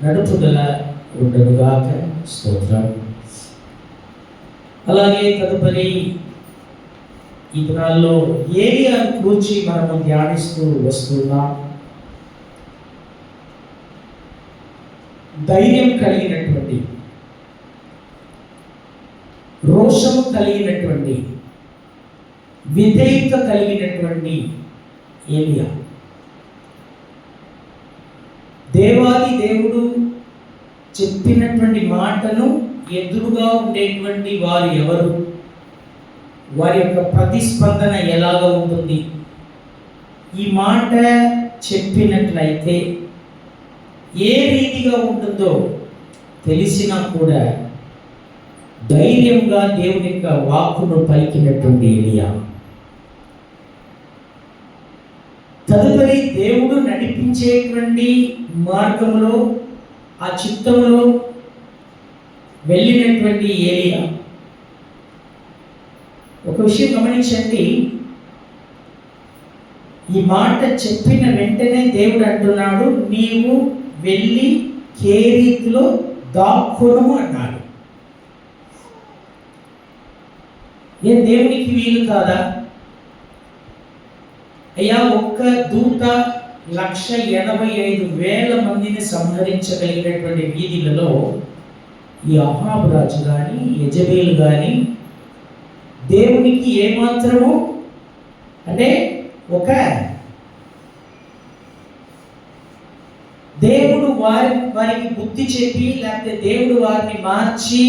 నడుపుదల ఉండదుగాక. స్తోత్రం. అలాగే తదుపరి ఈ దినాల్లో ఏలియాను కూర్చి మనము ధ్యానిస్తూ వస్తున్నాం. ధైర్యం కలిగినటువంటి, రోషము కలిగినటువంటి, విధేయత కలిగినటువంటి ఏలియా. దేవాది దేవుడు చెప్పినటువంటి మాటను ఎదురుగా ఉండేటువంటి వారు ఎవరు, వారి యొక్క ప్రతిస్పందన ఎలాగ ఉంటుంది? ఈ మాట చెప్పినట్లయితే ఏ రీతిగా ఉంటుందో తెలిసినా కూడా ధైర్యంగా దేవుని యొక్క వాక్కును పలికినటువంటి ఏలియా. తదుపరి దేవుడు నడిపించేటువంటి మార్గంలో, ఆ చిత్తంలో వెళ్ళినటువంటి ఏలియా. ఒక విషయం గమనించండి, ఈ మాట చెప్పిన వెంటనే దేవుడు అంటున్నాడు, నీవు వెళ్ళి కేరీతిలో దాక్కును అన్నాడు. ఏ దేవునికి వీలు కాదా? అయ్యా, ఒక్క దూత 185,000 మందిని సంహరించగలిగినటువంటి వీధులలో ఈ అహాబు రాజు కానీ, యెజబేలు కానీ దేవునికి ఏమాత్రము అంటే ఒక దేవుడు వారికి బుద్ధి చెప్పి, లేకపోతే దేవుడు వారిని మార్చి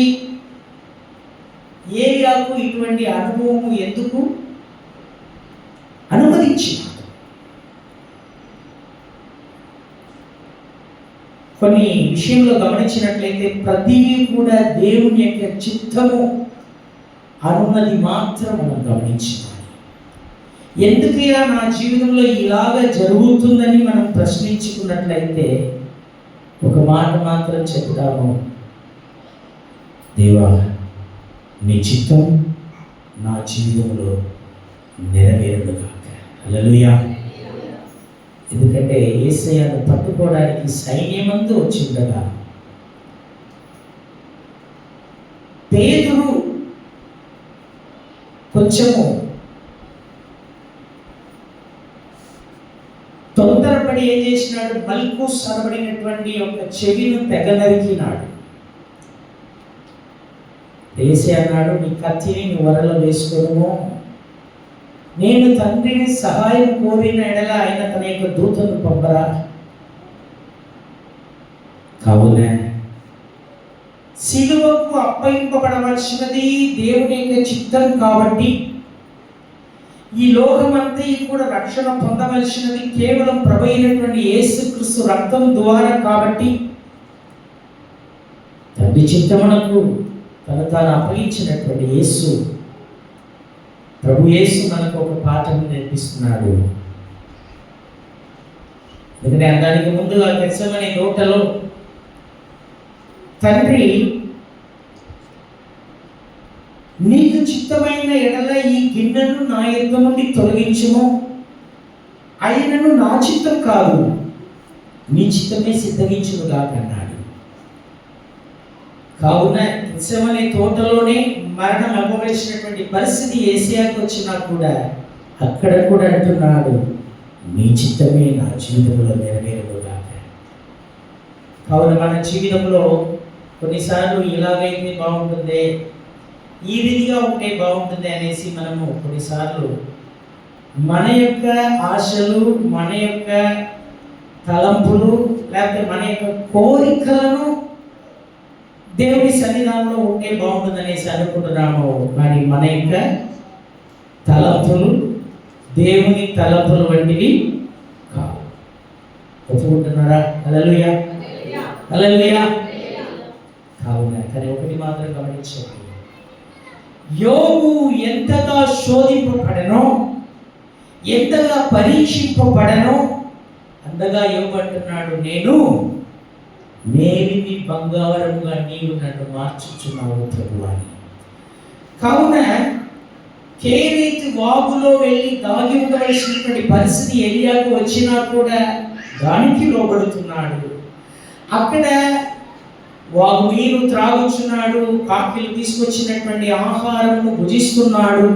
ఏలియాకు ఇటువంటి అనుభవము ఎందుకు అనుమతించినాడు? కొన్ని విషయంలో గమనించినట్లయితే ప్రతిదీ కూడా దేవుని యొక్క చిత్తము అనున్నది మాత్రం మనం గమనించాలి. ఎందుకయ్యా నా జీవితంలో ఇలాగ జరుగుతుందని మనం ప్రశ్నించుకున్నట్లయితే ఒక మాట మాత్రం చెప్తాము, దేవా నీ చిత్తం నా జీవితంలో నెరవేరుగాక. హల్లెలూయా. ఎందుకంటే యేసయ్యను పట్టుకోవడానికి సైన్యమంతా వచ్చిండగా పేతురు కొంచెము తొందరపడి ఏం చేసినాడు, మల్కూస్ అనబడినటువంటి ఒక చెవిను తెగ నరికినాడు. యేసే అన్నాడు, నీ కత్తిని నీ వరలో వేసుకోను, నేను తండ్రిని సహాయం కోరిన ఎడల ఆయన తన యొక్క దూతను పంపరా. కావున సిలువకు అప్పగింపబడవలసినది దేవుని యొక్క చిత్తం కాబట్టి, ఈ లోకమంతా కూడా రక్షణ పొందవలసినది కేవలం ప్రభు అయినటువంటి యేసుక్రీస్తు రక్తం ద్వారా కాబట్టి, తండ్రి చిత్తమునకు తాను అప్పగించినటువంటి యేసు, ప్రభు యేసు మనకు ఒక పాఠం నేర్పిస్తున్నాడు. ఎందుకంటే దానికి ముందు ఆ గెత్సేమనే తోటలో తండ్రి, నీకు చిత్తమైన ఎడల ఈ గిన్నెను నా యొద్ద నుండి తొలగించుము, అయినను నా చిత్తం కాదు నీ చిత్తమే సిద్ధగించును కాకన్నాడు. కావున గెత్సేమనే తోటలోనే మరణం అవ్వవలసినటువంటి పరిస్థితి యేసయ్యకు వచ్చినా కూడా అక్కడ కూడా అంటున్నాడు, నీ చిత్తమే నా జీవితంలో నెరవేరుగాక. కావున మన జీవితంలో కొన్నిసార్లు ఇలాగైతే బాగుంటుంది, ఈ రీతిగా ఉంటే బాగుంటుంది అనేసి మనము కొన్నిసార్లు మన యొక్క ఆశలు, మన యొక్క తలంపులు, లేకపోతే మన యొక్క కోరికలను దేవుని సన్నిధానంలో ఉంటే బాగుంటుంది అనేసి అనుకుంటున్నాము. కానీ మన యొక్క తలంపులు దేవుని తలంపులు వంటివి కావు. ఒప్పుకుంటున్నారా? హల్లెలూయా, హల్లెలూయా. కావున కానీ ఒకటి మాత్రం గమనించండి, యోబు ఎంతగా శోధింపబడనో, ఎంతగా పరీక్షింపబడనో అంతగా యోబు అంటున్నాడు, నేను మేలిమి బంగారముగా నీవు నన్ను మార్చుచున్నావు ప్రభువా అని. కావున కేరీతు వాగులో వెళ్ళి దాగి ఉండవలసినటువంటి పరిస్థితి ఎలియాకు వచ్చినా కూడా దానికి లోబడుతున్నాడు. అక్కడ వాగు నీరు త్రాగుచున్నాడు, కాకిలు తీసుకొచ్చినటువంటి ఆహారము భుజిస్తున్నాడు.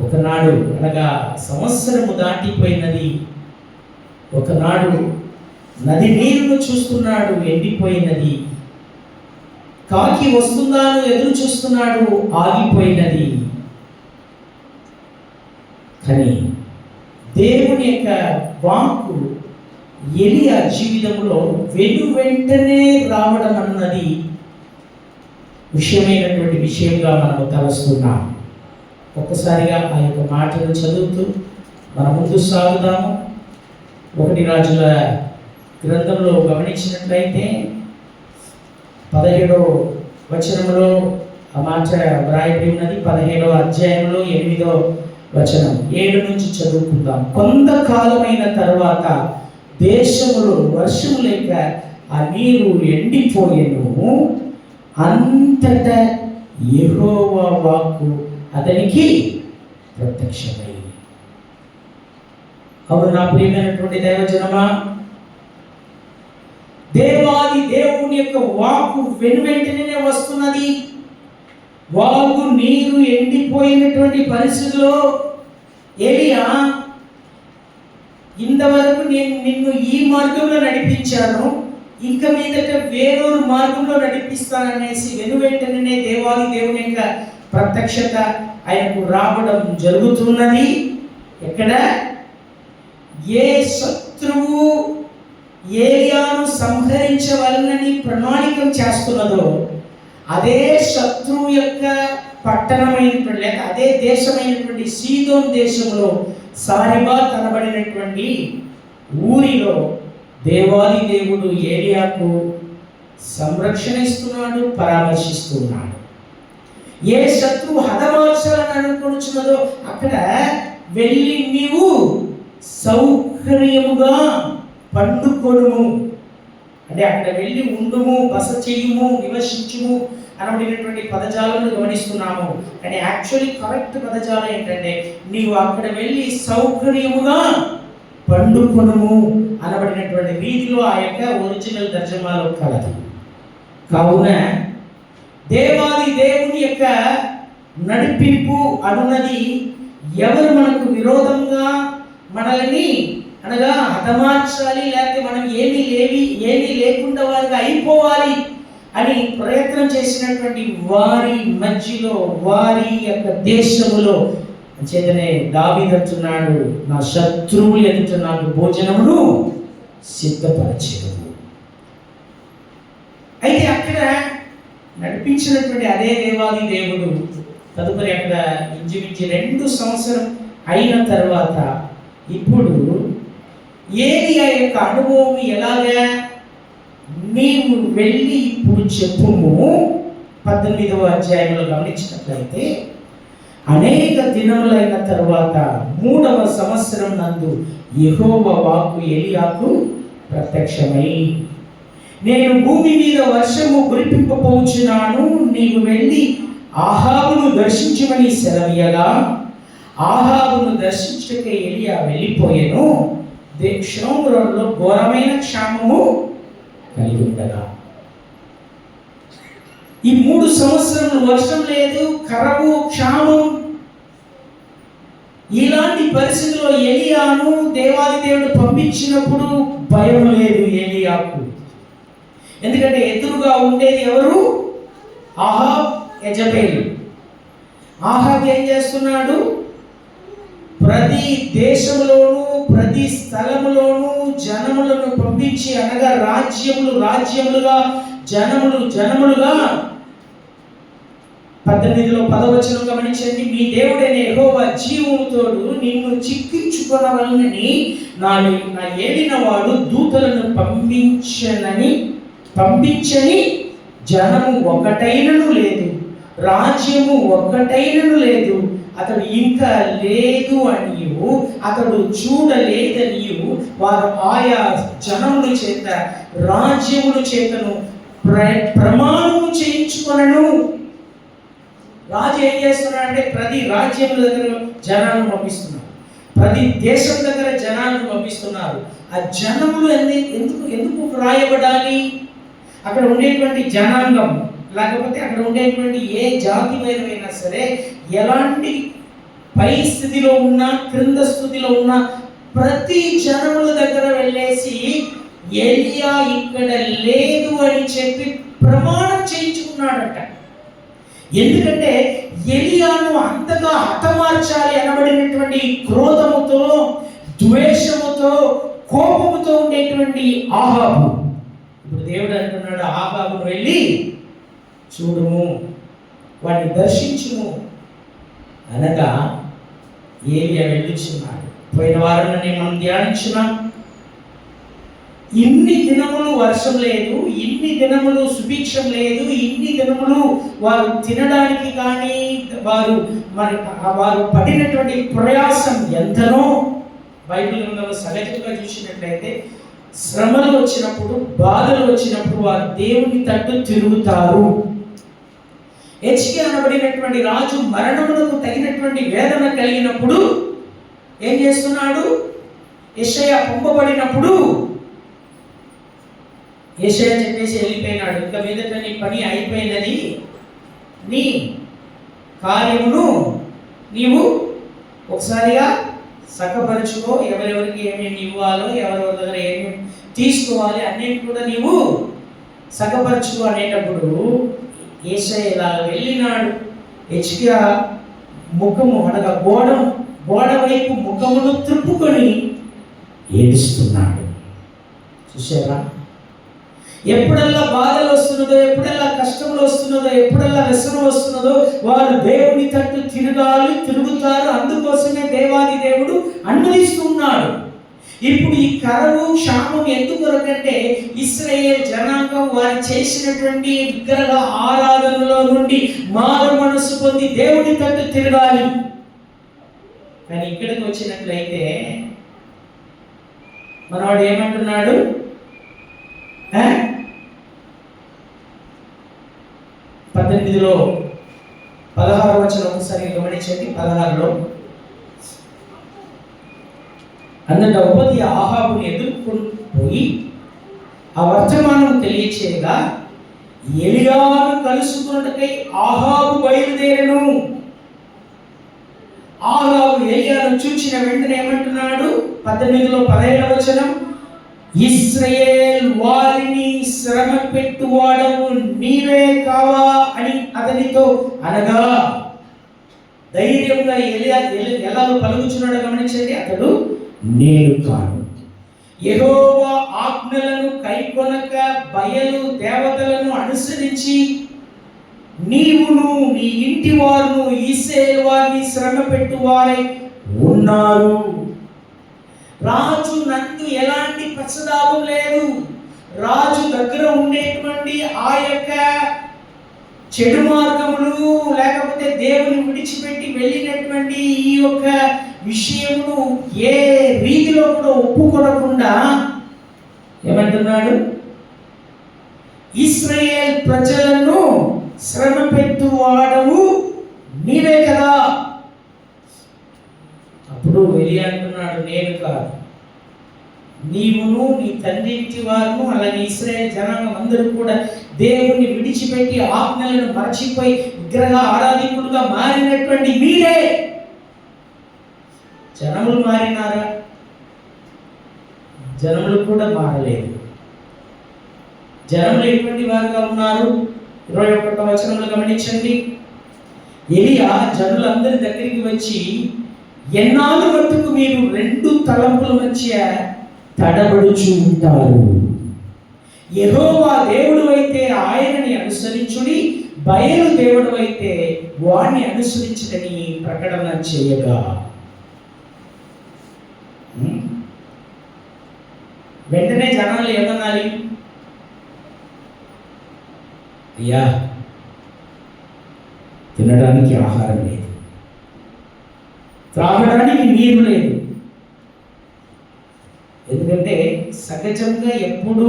ఒకనాడు అనగా సంవత్సరము దాటిపోయినది. ఒకనాడు నది నీరును చూస్తున్నాడు, ఎండిపోయినది. కాకి వస్తుందా అని ఎదురు చూస్తున్నాడు, ఆగిపోయినది. కానీ దేవుని యొక్క వాక్కు ఎలియా జీవితంలో వెంటనే రావడం అన్నది విషయమైనటువంటి విషయంగా మనము తలస్తున్నాం. ఒక్కసారిగా ఆ యొక్క మాటలు చదువుతూ మన ముందు సాగుదాము. 1 రాజుల గ్రంథంలో గమనించినట్లయితే 17వ వచనంలో ఆ మాట వ్రాయబడి ఉన్నది. 17వ అధ్యాయంలో 8వ వచనం 7 నుంచి చదువుకుందాం. కొంతకాలమైన తర్వాత దేశములో వర్షము లేక ఆ నీరు ఎండిపోయెను. అంతటా యెహోవా వాక్కు అతనికి ప్రత్యక్షమై. అవును నా ప్రియమైనటువంటి దైవజనమా, దేవాది దేవుని యొక్క వాక్కు వెంటనే వస్తున్నది. వాగు నీరు ఎండిపోయినటువంటి పరిస్థితిలో ఎలియా, ఇంతవరకు నేను నిన్ను ఈ మార్గంలో నడిపించాను, ఇంక మీదట వేరొక మార్గంలో నడిపిస్తాననేసి వెంటనే దేవాది దేవుని యొక్క ప్రత్యక్షత ఆయనకు రావడం జరుగుతున్నది. ఎక్కడ ఏ శత్రువు ఏలియాను సంహరించవలనని ప్రణాళిక చేస్తున్నదో అదే శత్రువు యొక్క పట్టణమైనటువంటి లేక అదే దేశమైనటువంటి సీదోన్ దేశంలో సారిబా కనబడినటువంటి ఊరిలో దేవాది దేవుడు ఏలియాకు సంరక్షణ ఇస్తున్నాడు, పరామర్శిస్తున్నాడు. ఏ శత్రువు హతమార్చాలని అనుకుంటున్నదో అక్కడ వెళ్ళి నీవు సౌకర్యముగా పండుకొనుము, అంటే అక్కడ వెళ్ళి ఉండుము, బస చేయుము, నివసించుము అనబడినటువంటి పదజాలను గమనిస్తున్నాము. కానీ యాక్చువల్లీ కరెక్ట్ పదజాలం ఏంటంటే నీవు అక్కడ వెళ్ళి సౌకర్యముగా పండుకొనుము అనబడినటువంటి రీతిలో ఆ యొక్క ఒరిజినల్ తర్జమాలో కలదు. కావున దేవాది దేవుని యొక్క నడిపింపు అనున్నది ఎవరు మనకు విరోధంగా మనల్ని అనగా హతమార్చాలి, లేకపోతే మనం ఏమీ లేకుండా వారిగా అయిపోవాలి అని ప్రయత్నం చేసినటువంటి వారి మధ్యలో, వారి యొక్క దేశములో చేతనే దావీదు అంటున్నాడు, నా శత్రువులు ఎదుట నాకు భోజనమును సిద్ధపరచెను. అయితే అక్కడ నడిపించినటువంటి అదే దేవాది దేవుడు తదుపరి అక్కడ ఇంచుమించి 2 సంవత్సరం అయిన తర్వాత ఇప్పుడు ఏలియా యొక్క అనుభవం ఎలాగా నీవు వెళ్ళి ఇప్పుడు చెప్పుము. 18వ అధ్యాయంలో గమనించినట్లయితే అనేక దినములైన తర్వాత 3వ సంవత్సరం నందు యెహోవా వాక్కు ఎలియాకు ప్రత్యక్షమై, నేను భూమి మీద వర్షము కురిపింపబోచున్నాను, నీవు వెళ్ళి ఆహాబును దర్శించమని సెలవీయగా ఆహాబును దర్శించక ఎలియా వెళ్ళిపోయెను. క్షోములో ఘోరమైన క్షామము కలిగి ఉండగా ఈ 3 సంవత్సరములు వర్షం లేదు, కరవు, క్షామం. ఇలాంటి పరిస్థితుల్లో ఎలియాను దేవాది దేవుడు పంపించినప్పుడు భయం లేదు ఎలియాకు. ఎందుకంటే ఎదురుగా ఉండేది ఎవరు? Ahab, Jezebel. ఆహాబ్ ఏం చేస్తున్నాడు? ప్రతి దేశంలోనూ ప్రతి స్థలములోనూ జనములను పంపించి, అనగా రాజ్యములుగా జనములుగా 18లో 10వ వచనం గమనించండి. మీ దేవుడైన యెహోవా జీవముతోడు నిన్ను చిక్కించుకొనవలనని నా ఏలిన వాడు దూతలను పంపించని జనము ఒకటైనను లేదు, రాజ్యము ఒకటైనను లేదు. అతడు ఇంకా లేదు అనియు, అతడు చూడలేదనియు వారు ఆయా జనముల చేత రాజ్యముల చేతను ప్రమాణము చేయించుకొనను. రాజు ఏం చేస్తున్నాడంటే ప్రతి రాజ్యముల దగ్గర జనాలను పంపిస్తున్నాడు. ప్రతి దేశం దగ్గర జనాలను పంపిస్తున్నారు. ఆ జనములు ఎందుకు ఎందుకు వ్రాయబడాలి? అక్కడ ఉండేటువంటి జనాంగం, లేకపోతే అక్కడ ఉండేటువంటి ఏ జాతి వైరైనా సరే, ఎలాంటి పై స్థితిలో ఉన్నా క్రింద స్థితిలో ఉన్న ప్రతి జనముల దగ్గర వెళ్ళేసి ఎలియా ఇక్కడ లేదు అని చెప్పి ప్రమాణం చేయించుకున్నాడట. ఎందుకంటే ఎలియాను అంతగా హతమార్చాలి అనబడినటువంటి క్రోధముతో, ద్వేషముతో, కోపముతో ఉండేటువంటి ఆహాబు. ఇప్పుడు దేవుడు అంటున్నాడు, ఆహాబును వెళ్ళి చూడుము, వాడిని దర్శించుము అనగా ఏలియా వెళ్ళుచున్నాడు. పోయిన వారాన్ని మనం ధ్యానించున్నాం. ఇన్ని దినములు వర్షం లేదు, ఇన్ని దినములు సుభిక్షం లేదు, ఇన్ని దినములు వారు తినడానికి కానీ వారు పడినటువంటి ప్రయాసం ఎంతనో. బైబిల్ గ్రంథంలో సహజంగా చూసినట్లయితే శ్రమలు వచ్చినప్పుడు, బాధలు వచ్చినప్పుడు వారు దేవుని తట్టు తిరుగుతారు. హెచ్కియా అనబడినటువంటి రాజు మరణమునకు తగినటువంటి వేదన కలిగినప్పుడు ఏం చేస్తున్నాడు? యెషయా పంపబడినప్పుడు యెషయా చెప్పేసి వెళ్ళిపోయినాడు, ఇంకా మీదట నీ పని అయిపోయినది, నీ కార్యమును నీవు ఒకసారిగా సఖపరచుకో, ఎవరెవరికి ఏమేమి ఇవ్వాలో, ఎవరెవరి దగ్గర ఏమేమి తీసుకోవాలి అన్నిటి కూడా నీవు సఖపరచుకో అనేటప్పుడు యెషయా ఇలా వెళ్ళినాడు. హెచ్కియా ముఖము అనగా గోడ వైపు ముఖమును త్రిప్పుకొని ఏడుస్తున్నాడు. చూసారా? ఎప్పుడల్లా బాధలు వస్తున్నదో, ఎప్పుడల్లా కష్టములు వస్తున్నదో, ఎప్పుడల్లా వ్యసనం వస్తున్నదో వారు దేవుని తట్టు తిరుగుతారు. అందుకోసమే దేవాది దేవుడు అనుమతిస్తున్నాడు. ఇప్పుడు ఈ కరువు, క్షామం ఎందుకు కొరకంటే ఇశ్రాయేల్ జనాంగం వారు చేసినటువంటి విగ్రహ ఆరాధనలో నుండి మారు మనసు పొంది దేవుని తట్టు తిరగాలి. కానీ ఇక్కడికి వచ్చినట్లయితే మనవాడు ఏమంటున్నాడు? 18లో 16 వచనం ఒకసారి గమనించండి. 16లో అందులో ఉపది ఆహాబుని ఎదుర్కొని పోయి ఆ వర్తమానం తెలియచేయగా ఎలియాను కలుసుకున్నట్టుకై ఆహాబు బయలుదేరను. ఆహాబు ఎలియాను చూచిన వెంటనే ఏమంటున్నాడు? 18లో 17వ వచనం, ఇశ్రాయేల్ వారిని శ్రమ పెట్టువాడవు నీవే కావా అని అతనితో అనగా ధైర్యంగా ఎలియా ఎలా పలుకుచున్నాడో గమనించండి. అతడు నేను కాను, యెహోవా ఆజ్ఞలను కైకొనక బయలు దేవతలను అనుసరించి నీవును నీ ఇంటి వారును ఇశ్రాయేలు వారిని శ్రమ పెట్టువారై ఉన్నారు. రాజు నందు ఎలాంటి పశ్చాత్తాపం లేదు. రాజు దగ్గర ఉండేటువంటి ఆ యొక్క చెడు మార్గములు, లేకపోతే దేవుని విడిచిపెట్టి వెళ్ళినటువంటి ఈ యొక్క విషయమును ఏ రీతిలో కూడా ఒప్పుకొనకుండా ఏమంటున్నాడు? ఇశ్రాయేల్ ప్రజలను శ్రమ పెట్టువాడవు నీవే కదా. అప్పుడు ఎలియా అంటున్నాడు, నేను కాదు, నీవును నీ తండ్రి ఇంటి వారును అలాగే ఇశ్రాయేల్ జనాంగం అందరూ కూడా దేవుణ్ణి విడిచిపెట్టి ఆజ్ఞలను మర్చిపోయి విగ్రహ ఆరాధికులుగా మారినటువంటి మీరే. జనములు మారినారా? జనములు కూడా మారలేదు. జనములు ఎటువంటి వారుగా ఉన్నారు? 21వ వచనంలో గమనించండి. ఎలియా జనులందరి దగ్గరికి వచ్చి, ఎన్నాళ్ళు మట్టుకు మీరు రెండు తలంపుల మధ్య తడబడుచు ఉంటారు? యెహోవా దేవుడు అయితే ఆయనని అనుసరించుడి, బయలు దేవుడు అయితే వాణ్ణి అనుసరించుడని ప్రకటన చేయగా. వెంటనే జనాలు ఏమనాలి? అయ్యా, తినడానికి ఆహారం లేదు, త్రాగడానికి నీరు లేదు. ఎందుకంటే సహజంగా ఎప్పుడు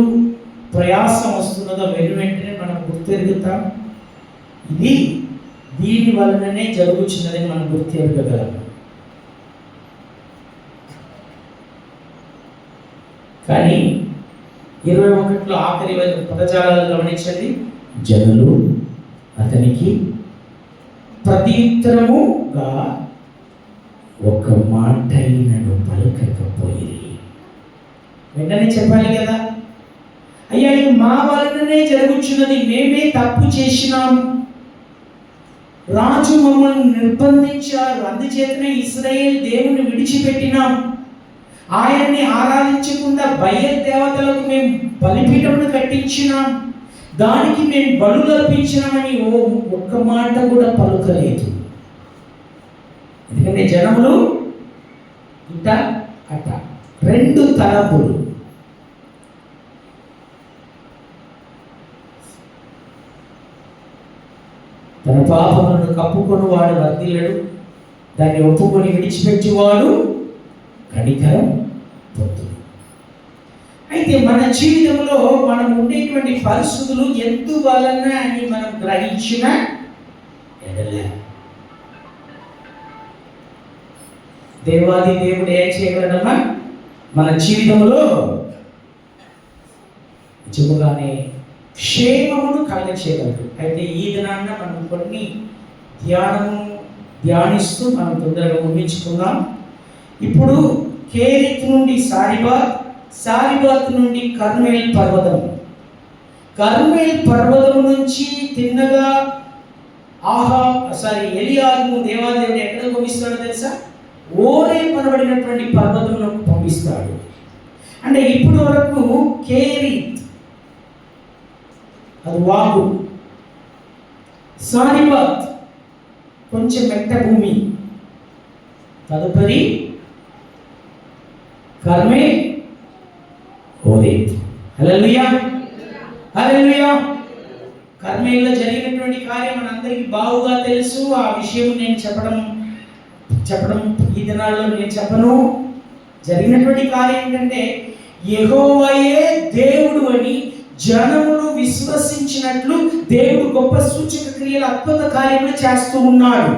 ప్రయాసం వస్తున్నదో వెంటనే మనం గుర్తెరుగుతాం. ఇది దీని వలననే జరుగుతున్నదని మనం గుర్తెరగగలం. కానీ 21లో ఆఖరి పదజాలాలు గమనించండి. జనులు అతనికి ప్రత్యుత్తరముగా ఒక మాటైనను పలుకకపోయి. వెంటనే చెప్పాలి కదా, అయ్యా ఇది మా వలననే జరుగుతున్నది, మేమే తప్పు చేసినాం, రాజు మమ్మల్ని నిర్బంధించారు, అందుచేతనే ఇశ్రాయేల్ దేవుని విడిచిపెట్టినాం, ఆయన్ని ఆరాధించకుండా బయలు దేవతలకు మేము బలిపీఠమును కట్టించినాం, దానికి మేము బలులు అర్పించినామని ఒక్క మాట కూడా పలుకలేదు. ఎందుకంటే జనములు ఇట అట, రెండు తలపులు. తన పాపములను కప్పుకొని వాడు వర్ధిల్లడు, దాన్ని ఒప్పుకొని విడిచిపెట్టేవాడు కనికరం పొందును. అయితే మన జీవితంలో మనం ఉండేటువంటి పరిస్థితులు ఎందువలన అని మనం గ్రహించిన ఎడల దేవాది దేవుడు ఏం చేయగలడమ్మా? మన జీవితంలో నిజముగానే క్షేమమును కలుగ చేయగలడు. అయితే ఈ దినాన్న మనం కొన్ని ధ్యానిస్తూ మనం తొందరగా ఊహించుకుందాం. ఇప్పుడు కేరిత్ నుండి సారిబాత్ నుండి కర్మేల్ పర్వతం నుంచి తిన్నగా ఎలియాను దేవాదేవుడు ఎక్కడ పంపిస్తాడో తెలుసా? ఓరే పనబడినటువంటి పర్వతంలో పంపిస్తాడు. అంటే ఇప్పటి వరకు కేరిత్ అది వాగు, సారిబాత్ కొంచెం మెట్ట భూమి, తదుపరి కర్మేల్ హోరేత్. హల్లెలూయా హల్లెలూయా. కర్మేల్లో జరిగినటువంటి కార్యం మనందరికీ బాగుగా తెలుసు. ఆ విషయం నేను చెప్పడం ఈ దినాల్లో నేను చెప్పను. జరిగినటువంటి కార్యం ఏంటంటే యెహోవాయే దేవుడు అని జనములు విశ్వసించినట్లు దేవుడు గొప్ప సూచక క్రియలు, అద్భుత కార్యములు చేస్తూ ఉన్నాడు.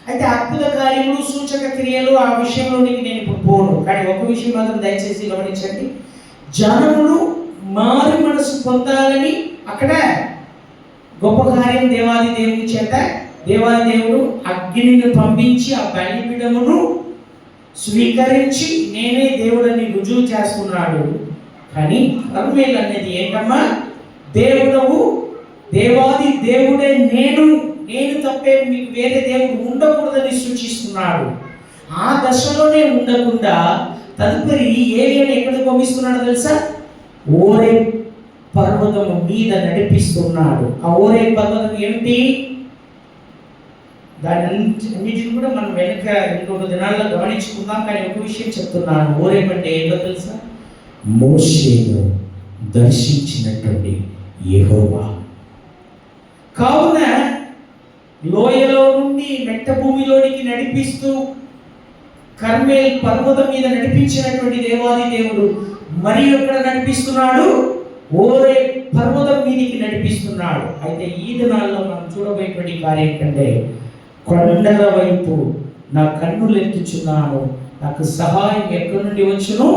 అయితే అద్భుత కార్యములు, సూచక క్రియలు ఆ విషయంలోనికి నేను ఇప్పుడు పోను. కానీ ఒక విషయం మాత్రం దయచేసి గమనించండి. జనములు మారు మనసు పొందాలని అక్కడ గొప్ప కార్యం దేవాది దేవుని చేత దేవాది దేవుడు అగ్నిని పంపించి ఆ బలిపీఠమును స్వీకరించి నేనే దేవుడని రుజువు చేస్తున్నాడు. కానీ కర్మేల్ అనేది ఏంటమ్మా? దేవుడవు, దేవాది దేవుడే నేను తప్పే మీకు వేరే దేవుడు ఉండకూడదని సూచిస్తున్నాడు. ఆ దశలోనే ఉండకుండా తదుపరి ఏలియాను ఎక్కడికి పంపిస్తున్నాడు తెలుసా? ఓరే పర్వతము మీద నడిపిస్తున్నాడు. ఆ ఓరే పర్వతం ఏమిటి? దాని అన్నిటిని కూడా మనం వెనక ఇంకొక దినాల్లో గమనించుకుందాం. కానీ ఒక విషయం చెప్తున్నాను, ఓరే అంటే ఏంటో తెలుసా? మోషేను దర్శించినటువంటి యెహోవా. కావున లోయలో నుండి మెట్ట భూమిలోనికి నడిపిస్తూ కర్మేల్ పర్వతం మీద నడిపించినటువంటి దేవాది దేవుడు మరి ఎక్కడ నడిపిస్తున్నాడు? ఓరే పర్వతం మీదకి నడిపిస్తున్నాడు. అయితే ఈ దినాల్లో మనం చూడబోయేటువంటి కార్యం ఏంటంటే, కొండల వైపు నా కన్నులు ఎత్తుచున్నాను, నాకు సహాయం ఎక్కడి నుండి వచ్చును?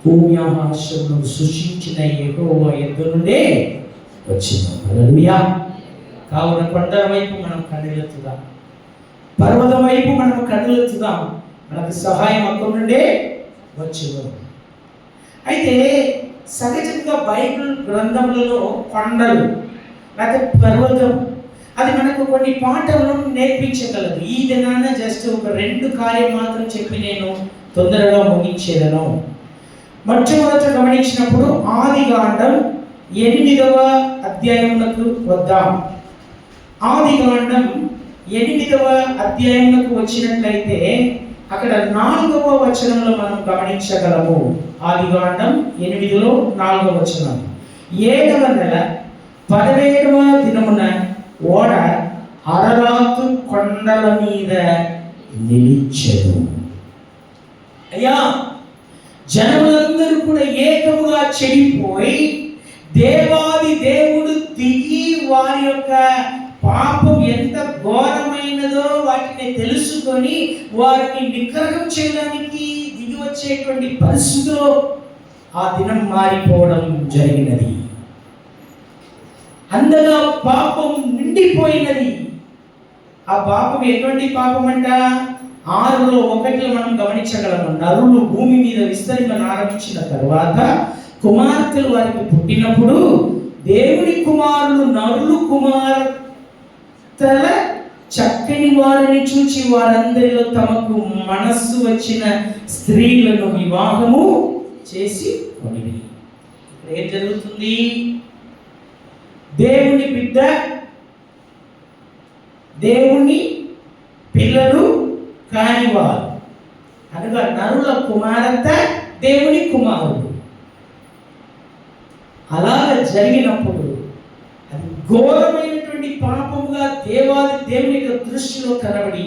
భూమి ఆకాశమును సృష్టించిన యెహోవా యొద్ద నుండే వచ్చును. హల్లెలూయా. కావున కొండల వైపు మనం కన్నులెత్తుదాం, పర్వతం వైపు మనం కన్నులెత్తుదాం, మనకు సహాయం అక్కడి నుండే వచ్చును. అయితే సహజంగా బైబిల్ గ్రంథములలో కొండలు లేకపోతే పర్వతం అది మనకు కొన్ని పాఠాలను నేర్పించగలదు. ఈ దినాన జస్ట్ ఒక 2 కార్యం మాత్రం చెప్పి నేను తొందరగా ముగించేదను. మొట్టమొదట గమనించినప్పుడు ఆదికాండం 8వ అధ్యాయములకు వద్దాం. ఆదికాండం 8వ అధ్యాయములకు వచ్చినట్లయితే అక్కడ 4వ వచనంలో మనం గమనించగలము. ఆదికాండం 8లో 4వ వచనం, 7వ నెల 17వ దినమున ఓడ అరరాతు కొండల మీద నిలిచెను. అయ్యా, జనములందరూ కూడా ఏకముగా చెడిపోయి దేవాది దేవుడు దిగి వారి యొక్క పాపం ఎంత ఘోరమైనదో వాటిని తెలుసుకొని వారిని నిగ్రహం చేయడానికి దిగి వచ్చేటువంటి పరిస్థితిలో ఆ దినం మారిపోవడం జరిగినది. అంతగా పాపం నిండిపోయినది. ఆ పాపం ఎటువంటి పాపం అంట? 6లో 1 మనం గమనించగలము. నరులు భూమి మీద విస్తరించడం ఆరంభించిన తర్వాత కుమార్తెలు వారికి పుట్టినప్పుడు దేవుని కుమారులు నరులు కుమార్తెల చక్కని వారిని చూచి వారందరిలో తమకు మనస్సు వచ్చిన స్త్రీలను వివాహము చేసి కొనిరి. ఇక్కడ ఏం జరుగుతుంది? దేవుని బిడ్డ, దేవుని పిల్లలు కానివారు అనగా నరుల కుమార్తె దేవుని కుమారుడు. అలాగ జరిగినప్పుడు అది ఘోరమైనటువంటి పాపముగా దేవుని యొక్క దృష్టిలో కనబడి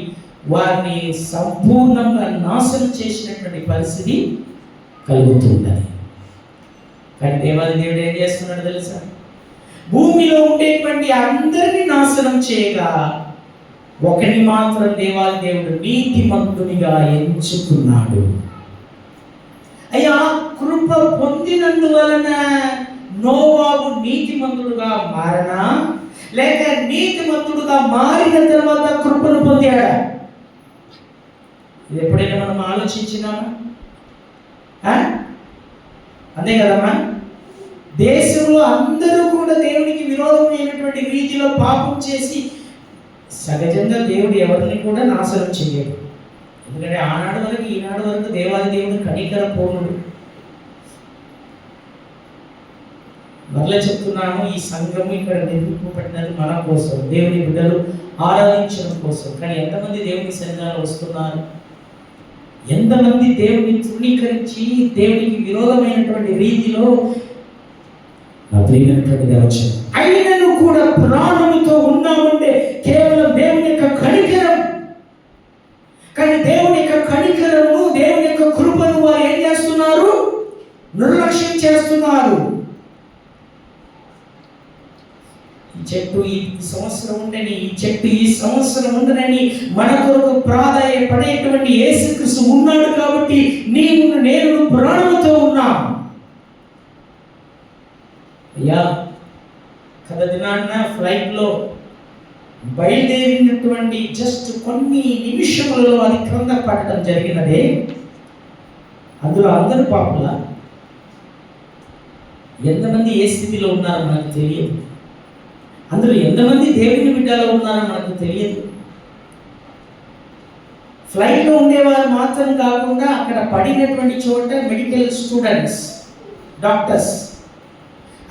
వారిని సంపూర్ణంగా నాశనం చేసినటువంటి పరిస్థితి కలుగుతున్నది. కానీ దేవుడు ఏం చేస్తున్నాడు తెలుసా? భూమిలో ఉండేటువంటి అందరినీ నాశనం చేయగా ఒకని మాత్రం దేవుడు నీతిమంతునిగా ఎంచుకున్నాడు. అయ్యా, కృప పొందినందువలన నోవాహు నీతిమంతుడుగా మారనా, లేక నీతిమంతుడుగా మారిన తర్వాత కృపను పొందాడా? ఇది ఎప్పుడైనా మనం ఆలోచించినామా? అంతే కదమ్మా. దేశంలో అందరూ కూడా దేవునికి విరోధమైనటువంటి రీతిలో పాపం చేసి సహజంగా దేవుడు ఎవరిని కూడా నాశనం చేయడు. ఎందుకంటే ఆనాడు వరకు ఈనాడు వరకు దేవుడు కనికర పూర్ణుడు. మరలా చెప్తున్నాను, ఈ సంఘము ఇక్కడ నిర్మింపబడినది మన కోసం, దేవుని బిడ్డలు ఆరాధించడం కోసం. కానీ ఎంతమంది దేవుని సన్నిధానం వస్తున్నారు? ఎంతమంది దేవుని తృణీకరించి దేవునికి విరోధమైనటువంటి రీతిలో అయినను కూడా ప్రాణముతో ఉన్నామంటే కేవలం దేవుని యొక్క కనికరం. కానీ దేవుని యొక్క కనికరము, దేవుని యొక్క కృపను వారు ఏం చేస్తున్నారు? నిర్లక్ష్యం చేస్తున్నారు. ఈ చెట్టు ఈ సంవత్సరం ఉండని, ఈ చెట్టు ఈ సంవత్సరం ఉండనని మన కొరకు ప్రాధాన్యపడేటువంటి యేసుక్రీస్తు ఉన్నాడు కాబట్టి నేను ప్రాణముతో ఉన్నా. అయ్యా, కథ దినాన్న ఫ్లైట్లో బయలుదేరినటువంటి జస్ట్ కొన్ని నిమిషములలో అది క్రింద పడటం జరిగినదే. అందులో అందరూ పాపుల. ఎంతమంది ఏ స్థితిలో ఉన్నారో మనకు తెలియదు. అందులో ఎంతమంది దేవుని బిడ్డలో ఉన్నారో మనకు తెలియదు. ఫ్లైట్లో ఉండేవారు మాత్రం కాకుండా అక్కడ పడినటువంటి చోట మెడికల్ స్టూడెంట్స్, డాక్టర్స్,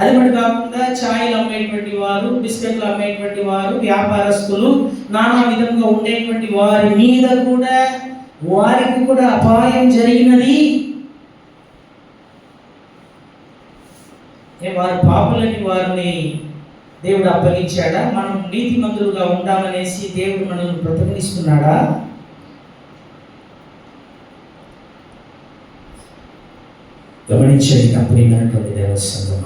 అది మరి కాకుండా ఛాయలు అమ్మేటువంటి వారు, బిస్కెట్లు అమ్మేటువంటి వారు, వ్యాపారస్తులు, నానా విధంగా ఉండేటువంటి వారి మీద కూడా వారికి కూడా అపాయం జరిగినది. వారి పాపలని వారిని దేవుడు అప్పగించాడా? మనం నీతిమంతులుగా ఉండాలనేసి దేవుడు మనల్ని ప్రతినిస్తున్నాడా? గమనించండి అప్పుడైనటువంటి దేవస్థానం.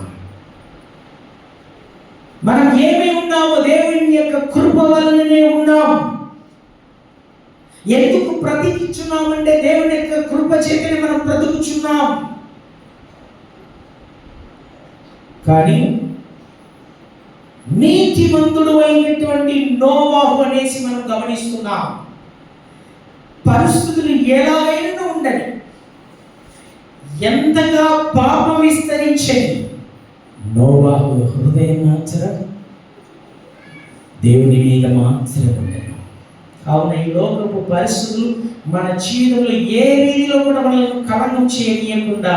మనం ఏమై ఉన్నామో దేవుని యొక్క కృప వలననే ఉన్నాం. ఎందుకు బ్రతికించున్నామంటే దేవుని యొక్క కృప చేతనే మనం బ్రతుకుచున్నాం. కానీ నీతిమంతుడు అయినటువంటి నోవాహు అనేసి మనం గమనిస్తున్నాం. పరిస్థితులు ఎలాగైనా ఉండని, ఎంతగా పాపం విస్తరించని, నోవాహు హృదయం మాత్రం దేవుని మీద మాత్రం ఉండను. కావున ఈ లోకపు పరిస్థితులు మన జీవితంలో ఏ రీతిలో కూడా మనల్ని కలనం చేయకుండా,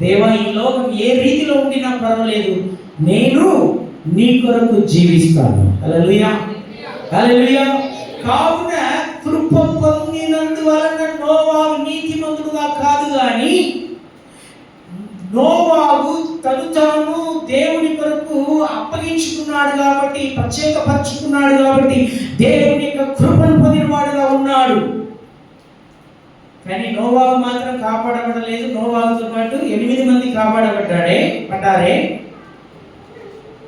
దేవా ఈ లోకం ఏ రీతిలో ఉండినా పర్వాలేదు, నేను నీ కొరకు జీవిస్తాను. హల్లెలూయా, హల్లెలూయా. కావున కృప పొందినందువలన నోవాహు నీతిమంతుడుగా కాదు, కానీ నోవాహు తాను దేవుని కొరకు అప్పగించుకున్నాడు కాబట్టి, ప్రత్యేకపరుచుకున్నాడు కాబట్టి దేవుని యొక్క కృపను పొందినవాడుగా ఉన్నాడు. కానీ నోవాహు మాత్రం కాపాడబడలేదు. నోవాహుతో పాటు 8 మంది పడ్డారే.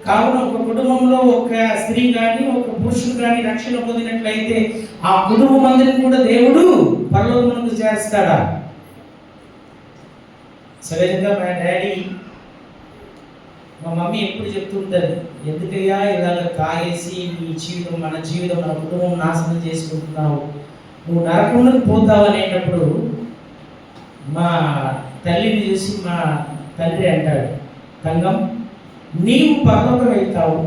కావున ఒక కుటుంబంలో ఒక స్త్రీ కానీ ఒక పురుషుడు కానీ రక్షణ పొందినట్లయితే ఆ కుటుంబం అందరిని కూడా దేవుడు పరలోకమునకు చేర్చుతాడా? సహజంగా మా డాడీ మా మమ్మీ ఎప్పుడు చెప్తుంటుంది, ఎందుకయ్యా ఇలాగ తాగేసి నీ జీవితం మన జీవితం మన కుటుంబం నాశనం చేసుకుంటున్నావు, నువ్వు నరకంలోకి పోతావు అనేటప్పుడు మా తల్లిని చూసి మా తండ్రి అంటాడు, తంగం నీవు పరలోకం వెళ్తావు,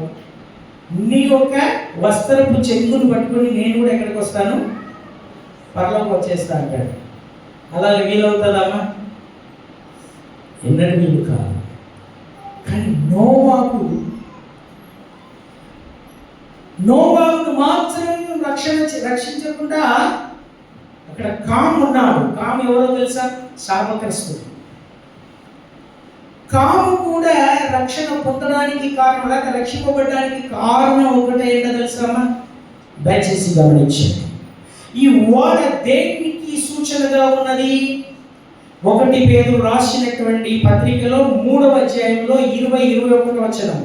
నీ యొక్క వస్త్రపు చెంగును పట్టుకొని నేను కూడా ఎక్కడికి వస్తాను, పరలోకం వచ్చేస్తా అంటాడు. అలాగే వీలవుతుందమ్మా? ఎన్నడూ వీలు కాదు. కానీ నోవాహును మాత్రం రక్షించకుండా అక్కడ కాము ఉన్నాడు. కాము ఎవరో తెలుసా? శాపగ్రస్తుడు. కాము కూడా రక్షణ పొందడానికి కారణం, లేక రక్షింపబడడానికి కారణం ఒకటే ఏంటో తెలుసామా? దయచేసి గమనించండి. ఈ ఓడ దేనికి సూచనగా ఉన్నది? 1 పేతురు రాసినటువంటి పత్రికలో 3వ అధ్యాయంలో 20-21 వచనం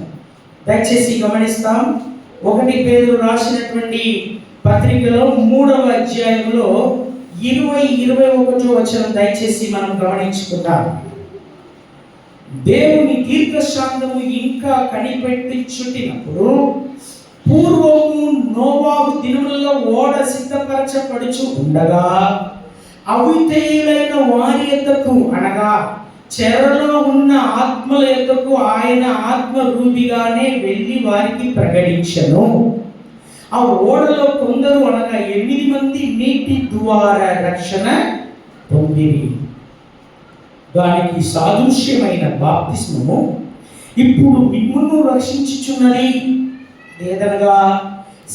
దయచేసి గమనిస్తాం. 1 పేతురు రాసినటువంటి పత్రికలో 3వ అధ్యాయంలో 20-21 వచనం దయచేసి మనం గమనించుకుందాం. దేవుని దీర్ఘశాంతము ఇంకా కనిపెట్టించుటినప్పుడు పూర్వము నోవాహు దినములలో ఓడ సిద్ధపరచబడుచు ఉండగా అవిధేయులైన వారి యొద్దకు, అనగా చెరలో ఉన్న ఆత్మల యొద్దకు ఆయన ఆత్మరూపిగానే వెళ్ళి వారికి ప్రకటించెను. ఆ ఓడలో కొందరు, అనగా 8 మంది నీటి ద్వారా రక్షణ పొందిరి. దానికి సాదృశ్యమైన బాప్తిస్మము ఇప్పుడు మిమ్మును రక్షించుచున్నది. ఏదనగా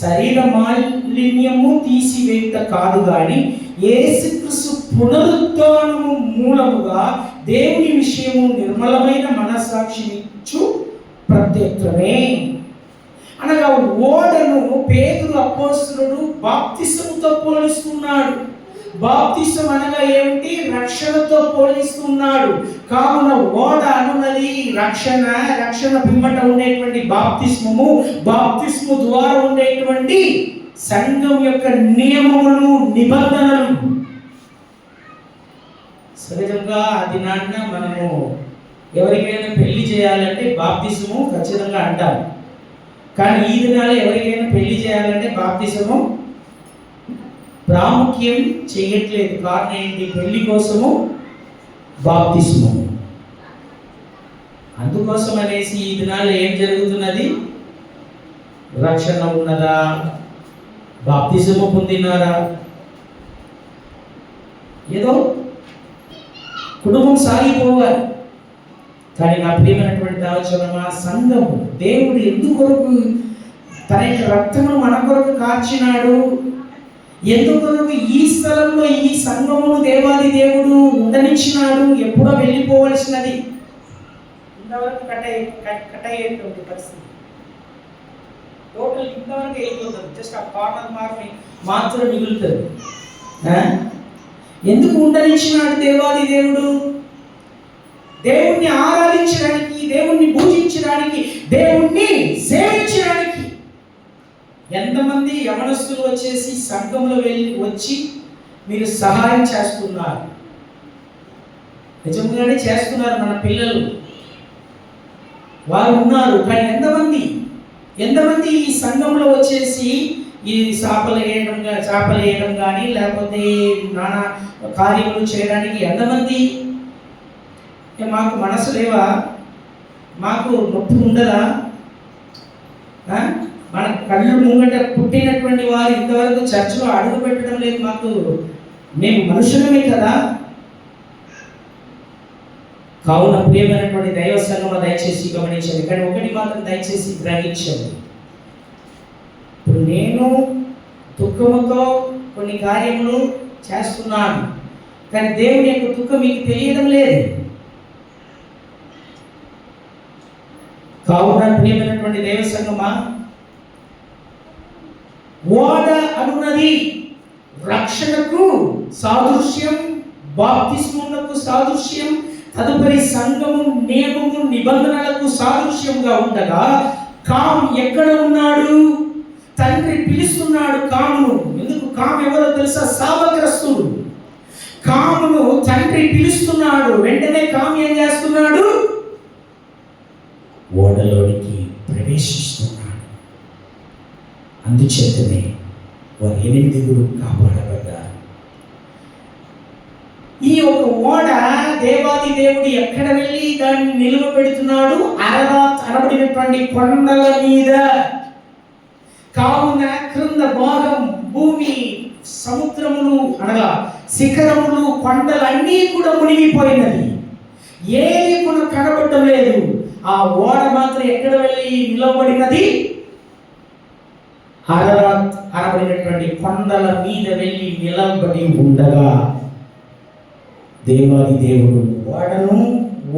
శరీర మాలిన్యము తీసివేత కాదు గాని యేసుక్రీస్తు పునరుత్థానము మూలముగా దేవుని విషయము నిర్మలమైన మనస్సాక్షినిచ్చు ప్రత్యక్షమే. అనగా ఓడను పేతురు అపోస్తలుడు బాప్తిసముతో పోలిస్తున్నాడు. బాప్తిసం అనగా ఏమిటి? రక్షణతో పోలిస్తున్నాడు. కావున ఓడ అనున్నది రక్షణ పిమ్మట ఉండేటువంటి బాప్తిస్ము ద్వారా ఉండేటువంటి సంఘం యొక్క నియమములు, నిబంధనలు. సహజంగా అది నాన్న మనము ఎవరికైనా పెళ్లి చేయాలంటే బాప్తిసము ఖచ్చితంగా అంటాం. కానీ ఈ దినాలు ఎవరికైనా పెళ్లి చేయాలంటే బాప్తిసము ప్రాముఖ్యం చేయట్లేదు. కారణం ఏంటి? పెళ్లి కోసము బాప్తిస్మం. అందుకోసం అనేసి ఈ దినాల్లో ఏం జరుగుతున్నది? రక్షణ ఉన్నదా? బాప్తిస్మము పొందినారా? ఏదో కుటుంబం సాగిపోవాలి. కానీ నా ప్రియమైనటువంటి ఆలోచన, సంఘము దేవుడు ఎందుకొరకు తన యొక్క రక్తమును మన కొరకు కార్చినాడు? ఎందుకొరకు ఈ స్థలంలో ఈ సంఘమును దేవాది దేవుడు ఉండనిచ్చినాడు? ఎప్పుడో వెళ్ళిపోవలసినది, ఇంతవరకు కట్ అయ్యేటువంటి పరిస్థితి. టోటల్ ఇంతవరకు వెళ్ళిపోతుంది. జస్ట్ ఆ కార్నర్ మాత్రం మిగులుతుంది. ఎందుకు ఉండనిచ్చినాడు దేవాది దేవుడు? దేవుణ్ణి ఆరాధించడానికి, దేవుణ్ణి పూజించడానికి, దేవుణ్ణి సేవించడానికి. ఎంతమంది యవనస్తులు వచ్చేసి సంఘంలో వచ్చి మీరు సహాయం చేస్తున్నారు? నిజంగానే చేస్తున్నారు. మన పిల్లలు వారు ఉన్నారు. కానీ ఎంతమంది ఈ సంఘంలో వచ్చేసి ఈ చేపలు వేయడం కానీ లేకపోతే నానా కార్యములు చేయడానికి ఎంతమంది? మాకు మనసు లేవా? మాకు నొప్పి ఉండదా? మన కళ్ళు ముంగట పుట్టినటువంటి వారు ఇంతవరకు చర్చలో అడుగు పెట్టడం లేదు. మేము మనుషులమే కదా. కావున ప్రియమైనటువంటి దైవ సంఘం దయచేసి గమనించండి. కానీ ఒకటి మాత్రం దయచేసి గ్రహించండి. ఇప్పుడు నేను దుఃఖముతో కొన్ని కార్యములు చేస్తున్నాను, కానీ దేవుని యొక్క దుఃఖం మీకు తెలియడం లేదు. కావున ప్రియమైనటువంటి దైవ సంఘమా, ఓడ అనున్నది రక్షణకు సాదృశ్యం, బాప్తిస్మమునకు సాదృశ్యం, తదుపరి సంఘము నియమము నిబంధనలకు సాదృశ్యంగా ఉండగా కాము ఎక్కడ ఉన్నాడు? తండ్రి పిలుస్తున్నాడు కామును. ఎందుకు? కాము ఎవరో తెలుసా? శాపగ్రస్తుడు. కామును తండ్రి పిలుస్తున్నాడు. వెంటనే కాము ఏం చేస్తున్నాడు? ఓడలోనికి ప్రవేశిస్తున్నాడు. అందుచేతనే వారు 8 కాపాడబడ్డారు. ఈ ఒక ఓడ దేవాది దేవుడు ఎక్కడ వెళ్ళి దాన్ని నిలువ పెడుతున్నాడు? అరరాత్ అనబడినటువంటి కొండల మీద. కావున క్రింద భాగం భూమి, సముద్రములు అనగా శిఖరములు, కొండలన్నీ కూడా మునిగిపోయినది. ఏది కూడా కనబడటం లేదు. ఆ ఓడ మాత్రం ఎక్కడ వెళ్ళి నిలబడినది? అరరాత్ అనబడినటువంటి కొండల మీద వెళ్ళి నిలబడి ఉండగా దేవాది దేవుడు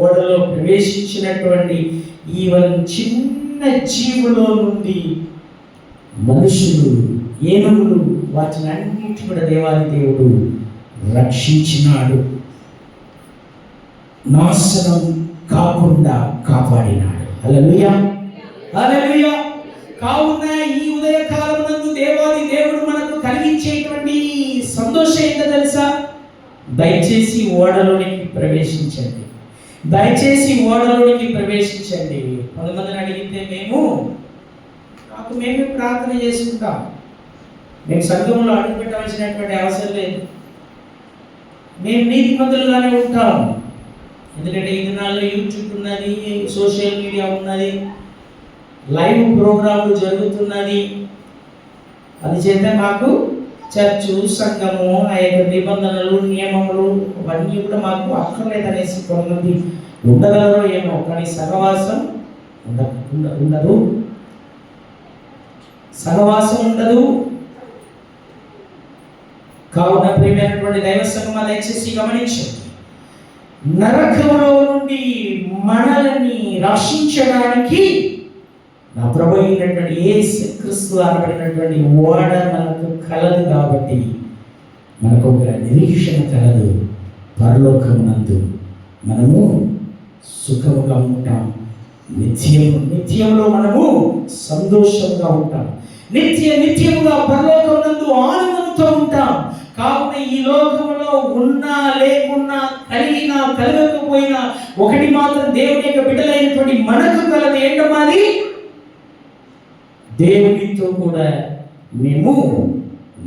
ఓడలో ప్రవేశించినటువంటి ఈ చిన్న జీవులో నుండి మనుషులు, ఏనుగులు, వాటిని అన్నింటి కూడా దేవాది దేవుడు రక్షించినాడు. నాశనం కాకుండా కాపాడినాడు. హల్లెలూయా, హల్లెలూయా. కావున ఈ ఉదయకాలమునందు దేవాది దేవుడు మనకు కలిగించేటువంటి సంతోషం ఏంటో తెలుసా? దయచేసి ఓడలోనికి ప్రవేశించండి, దయచేసి ఓడలోనికి ప్రవేశించండి. కొంతమందిని అడిగితే మేమే ప్రార్థన చేసుకుంటాం. మేము సంఘంలో అడుగు పెట్టవలసినటువంటి అవసరం లేదు. మేము నీతిమంతులుగానే ఉంటాం. ఎందుకంటే ఈ దినాల్లో యూట్యూబ్ ఉన్నది, సోషల్ మీడియా ఉన్నది, లైవ్ ప్రోగ్రాములు జరుగుతున్నది. అది చేత మాకు చర్చు, సంఘము, ఆ యొక్క నిబంధనలు, నియమములు అవన్నీ కూడా మాకు అక్కర్లేదనేసి కొంతమంది ఉండగలరో ఏమో. కానీ సహవాసం ఉండదు, సహవాసం ఉండదు. కావున ప్రియమైనటువంటి దైవ సంఘమా, దయచేసి గమనించండి. నరకంలో నుండి మనల్ని రక్షించడానికి నా ప్రభు అయినటువంటి యేసుక్రీస్తు అనబడినటువంటి ఓడ మనకు కలదు. కాబట్టి మనకు ఒక నిరీక్షణ కలదు. పరలోకమునందు మనము సుఖముగా ఉంటాం. నిత్యంలో మనము సంతోషంగా ఉంటాం. నిత్యముగా పరలోకమునందు ఆనందంతో ఉంటాం. కావున ఈ లోకంలో ఉన్నా లేకున్నా, కలిగినా కలగకపోయినా ఒకటి మాత్రం దేవుని యొక్క బిడ్డలైనటువంటి మనకు కలదు. ఏంటమాది? దేవునితో కూడా మేము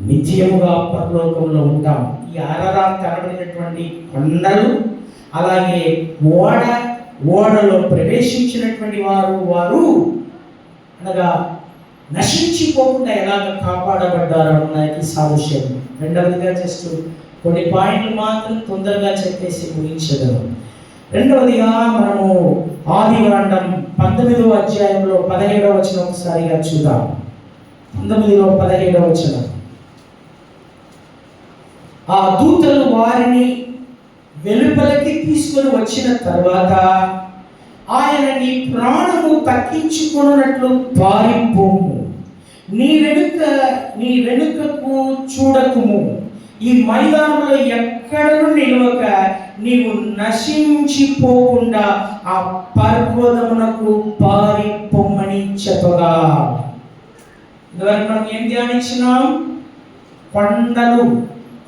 నిత్యముగా పరలోకంలో ఉంటాం. ఈ అరరాత్ అనబడినటువంటి కొండలు, అలాగే ఓడలో ప్రవేశించినటువంటి వారు అనగా నశించిపోకుండా ఎలాగ కాపాడబడ్డారు అన్నది సాదృశ్యం. రెండవదిగా జస్ట్ కొన్ని పాయింట్లు మాత్రం తొందరగా చెప్పేసి ముగించగలం. రెండవదిగా మనము ఆదికాండం 19వ అధ్యాయంలో 17వ వచనం ఒకసారిగా చూద్దాం. 19లో 17వ వచనం. ఆ దూతలు వారిని వెలుపలికి తీసుకొని వచ్చిన తర్వాత ఆయన నీ ప్రాణము తక్కించుకున్నట్లు పారిపోము, నీ వెనుకకు చూడకుము, ఈ మైదానంలో ఎక్కడను నిలవక నీవు నశించిపోకుండా ఆ పర్వతమునకు పారిపోమని చెప్పగా. ఇంతవరకు మనం ఏం ధ్యానించినాం?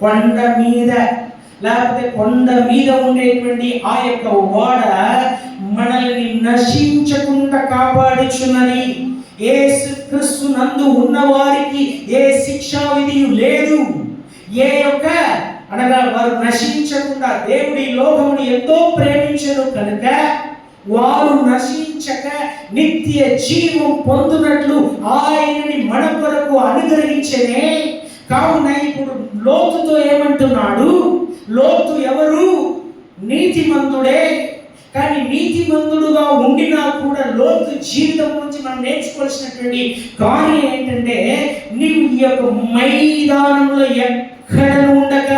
కొండ మీద, లేకపోతే కొండ మీద ఉండేటువంటి ఆ యొక్క ఓడ మనల్ని నశించకుండా కాపాడుచున్నది. యేసుక్రీస్తు నందు ఉన్న వారికి ఏ శిక్షా విధి లేదు. ఏ యొక్క అనగా వారు నశించకుండా, దేవుడి లోకముని ఎంతో ప్రేమించను కనుక వారు నశించక నిత్య జీవం పొందునట్లు ఆయనని మన కొరకు అనుగ్రహించనే. కావున ఇప్పుడు లోతుతో ఏమంటున్నాడు? లోతు ఎవరు? నీతిమంతుడే. కానీ నీతిమంతుడుగా ఉండినా కూడా లోతు జీవితం నుంచి మనం నేర్చుకోవాల్సినటువంటి కార్యం ఏంటంటే, నీవు ఈ యొక్క మైదానంలో ఎక్కడ ఉండక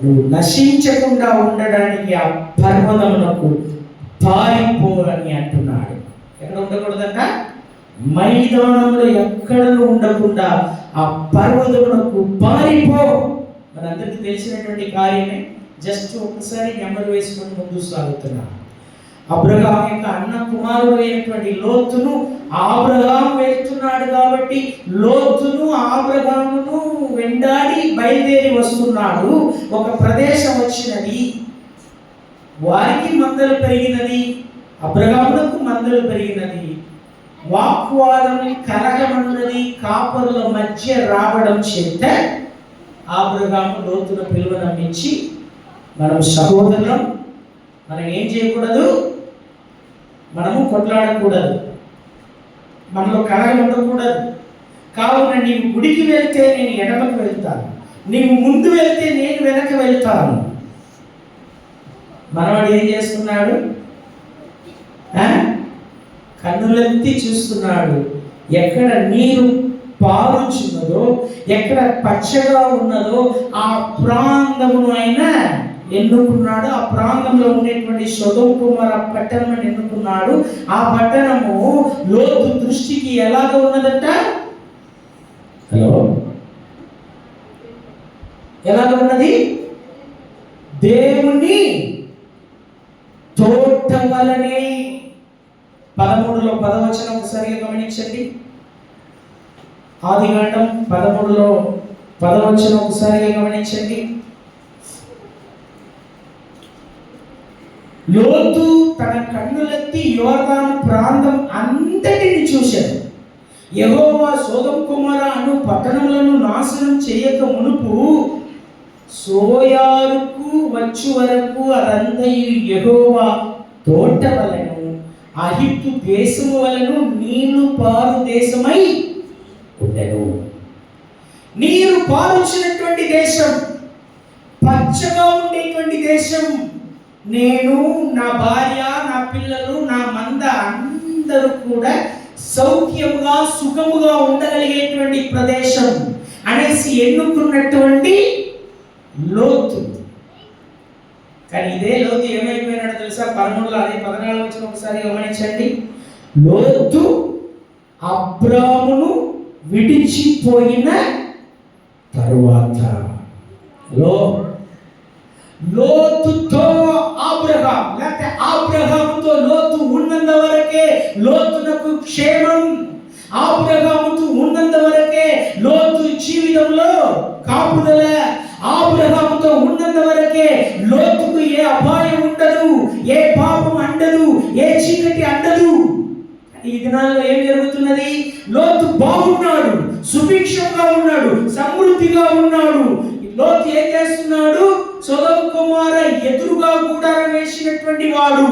నువ్వు నశించకుండా ఉండడానికి ఆ పర్వతమునకు పారిపోవాలని అంటున్నాడు. ఎక్కడ ఉండకూడదంట? మైదానంలో ఎక్కడను ఉండకుండా ఆ పర్వతమునకు పారిపో. మనందరికీ తెలిసినటువంటి కార్యమే. జస్ట్ ఒకసారి నెంబర్ వేసుకొని ముందు సాగుతున్నా. అబ్రహాం యొక్క అన్న కుమారుడు అయినటువంటి లోతును అబ్రహాం వెళ్తున్నాడు కాబట్టి లోతును అబ్రహామును వెంటాడి బయలుదేరి వస్తున్నాడు. ఒక ప్రదేశం వచ్చినది, వారికి మందలు పెరిగినది, అబ్రహాములకు మందలు పెరిగినది, వాగ్వాదం కలహమన్నది కాపరుల మధ్య రావడం చేత అబ్రహాము లోతును పిలువనంపించి, మనం సహోదరులం, మనం ఏం చేయకూడదు, మనము కొట్లాడకూడదు, మనలో కలహం ఉండకూడదు, కావున నీవు గుడికి వెళ్తే నేను ఎడమకు వెళ్తాను, నీవు ముందు వెళ్తే నేను వెనక వెళ్తాను. మనవాడు ఏం చేస్తున్నాడు? కన్నులెత్తి చూస్తున్నాడు. ఎక్కడ నీరు పారుచున్నదో, ఎక్కడ పచ్చగా ఉన్నదో ఆ ప్రాంతమును ఆయన ఎన్నుకున్నాడు. ఆ ప్రాంతంలో ఉండేటువంటి సొదొమ గొమొర్రా పట్టణం ఎన్నుకున్నాడు. ఆ పట్టణము లోతు దృష్టికి ఎలాగ ఉన్నదట? హలో, ఎలాగ ఉన్నది? దేవుని తోట వలనే. 13లో 10వ వచనం ఒకసారి గమనించండి. ఆదికాండం 13లో 10వ వచనం ఒకసారి గమనించండి. లోతు తన కన్నులెత్తి యోర్దాను ప్రాంతం అంతటిని చూశాడు. యెహోవా సొదొమ గొమొర్రా అను పట్టణములను నాశనం చేయక మునుపు సోయారుకు వచ్చు వరకు అదంతయు యెహోవా తోట వలెను, ఐగుప్తు దేశము వలెను నీళ్లు పారు దేశమై ఉండెను. నీరు పారుచినటువంటి దేశం, పచ్చగా ఉండేటువంటి దేశం, నేను, నా భార్య, నా పిల్లలు, నా మంద అందరూ కూడా సౌఖ్యముగా సుఖముగా ఉండగలిగేటువంటి ప్రదేశం అనేసి ఎన్నుకున్నటువంటి లోతు. కానీ ఇదే లోతు ఏమైపోయినాడో తెలుసా? 13లో అదే 14 వచ్చిన ఒకసారి గమనించండి. లోతు అబ్రామును విడిచిపోయిన తరువాత లోతుతో అబ్రహాం, లేకపోతే అబ్రహాముతో లోతు ఉన్నంత వరకే లోతునకు క్షేమం. అబ్రహాముతో ఉన్నంత వరకే లోతు జీవితంలో కాపుదల. అబ్రహాముతో ఉన్నంత వరకే లోతుకు ఏ అపాయం ఉండదు, ఏ పాపం అండదు, ఏ చీకటి అండదు. ఈ దినాల్లో ఏం జరుగుతున్నది? లోతు బాగున్నాడు, సుభిక్షంగా ఉన్నాడు, సమృద్ధిగా ఉన్నాడు. లోతు ఏం చేస్తున్నాడు? సొదొమ గొమొర్రా ఎదురుగా గుడారం వేసినటువంటి వాడు.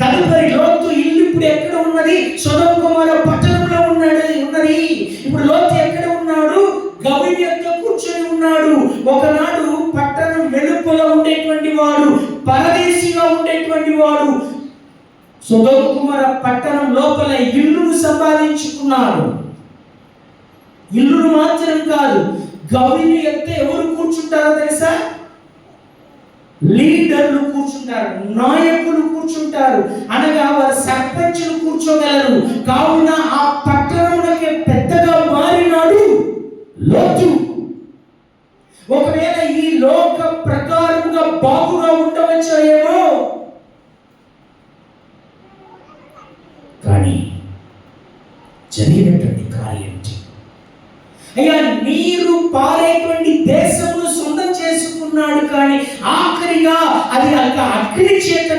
తదుపరి లోతు ఇల్లు ఇప్పుడు ఎక్కడ ఉన్నది? సొదొమ గొమొర్రా పట్టణంలో ఉన్నది. ఇప్పుడు లోతు ఎక్కడ ఉన్నాడు? గవిని యొక్క కూర్చొని ఉన్నాడు. ఒకనాడు పట్టణం వెలుపల ఉండేటువంటి వాడు, పరదేశిగా ఉండేటువంటి వాడు. సొదొమ గొమొర్రా పట్టణం లోపల ఇల్లును సంపాదించుకున్నాడు. ఇల్లును మాత్రం కాదు, గవిని ఎత్తే ఎవరు కూర్చుంటారో తెలుసా? లీడర్లు కూర్చుంటారు, నాయకులు కూర్చుంటారు, అనగా వారు సర్పంచులు కూర్చోగలరు. కావున ఆ పట్టణంలోకి పెద్దగా మారినాడు లోతు. ఒకవేళ ఈ లోక ప్రకారంగా బాగుగా ఉండవచ్చో ఏమో, కానీ జరిగినటువంటి కార్యం అయ్యా, నీరు పారేటువంటి దేశమును సొంతం చేసుకున్నాడు. కానీ ఆఖరిగా అది అగ్ని చేత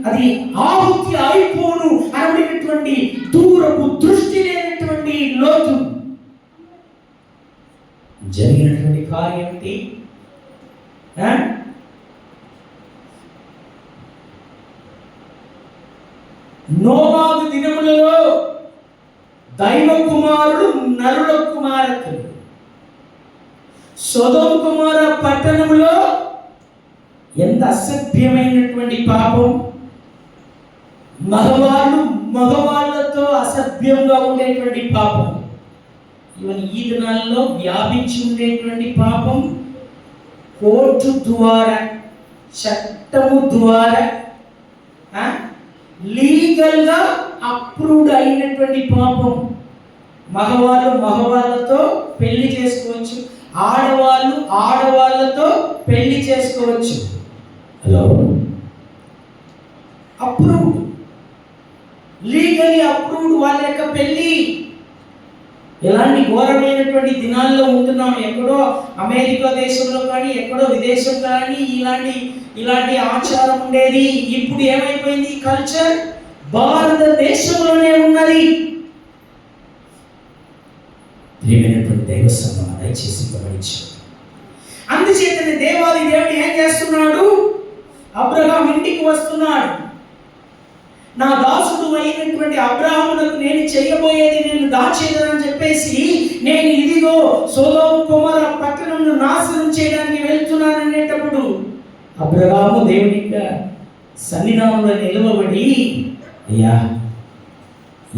అది ఆహుతి అయిపోను అనేటువంటి దూరపు దృష్టి లేనటువంటి లోతు. జరిగినటువంటి కార్యం ఏంటి? నోవాహు దినములలో దైవ కుమారుడు నరుల కుమార్తెలు. సొదొమ గొమొర్రా పట్టణంలో ఎంత అసభ్యమైనటువంటి పాపం! మగవాళ్ళతో అసభ్యంగా ఉండేటువంటి పాపం, ఈవెన్ ఈ దినాల్లో వ్యాపించి ఉండేటువంటి పాపం, కోర్టు ద్వారా, చట్టము ద్వారా లీగల్గా అప్రూవ్డ్ అయినటువంటి పాపం. మగవాళ్ళతో పెళ్లి చేసుకోవచ్చు, ఆడవాళ్ళతో పెళ్లి చేసుకోవచ్చు. హలో, ఆ అప్రూవ్డ్, లీగలీ అప్రూవ్డ్ వాళ్ళ యొక్క పెళ్లి. ఎలాంటి ఘోరమైనటువంటి దినాల్లో ఉంటున్నాం. ఎక్కడో అమెరికా దేశంలో కానీ ఎక్కడో విదేశం కానీ ఇలాంటి ఆచారం ఉండేది. ఇప్పుడు ఏమైపోయింది? కల్చర్ భారతదేశంలోనే ఉన్నది. ప్రియమైనటువంటి దైవ సంఘం దయచేసి గమనించండి. అందుచేతనే దేవాది దేవుడు ఏం చేస్తున్నాడు? అబ్రహాం ఇంటికి వస్తున్నాడు. నా దాసుడు అయినటువంటి అబ్రహామునకు నేను చేయబోయేది నేను దాచేదనని చెప్పేసి, నేను ఇదిగో సొదొమ గొమొర్రా పట్టణంను నాశనం చేయడానికి వెళ్తున్నాను అనేటప్పుడు అబ్రహాము దేవుని సన్నిధానంలో నిలవబడి, అయ్యా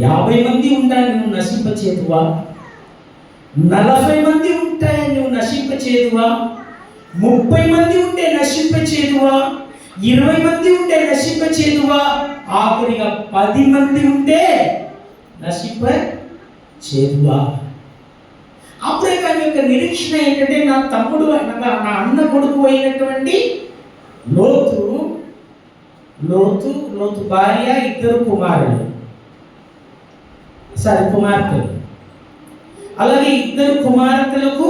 50 మంది ఉంటాయని నువ్వు నశింపచేదువా? 40 మంది ఉంటాయని నువ్వు నశింపచేదువా? 30 మంది ఉంటే నశింపచేదువా? 20 మంది ఉంటే నశింపచేదువా? ఆఖరిగా 10 మంది ఉంటే నశింపచేదువా? అబ్రహాం యొక్క నిరీక్షణ ఏంటంటే, నా తమ్ముడు నా అన్న కొడుకు అయినటువంటి లోతు భార్య, 2 కుమార్తెలు, అలాగే 2 కుమార్తెలకు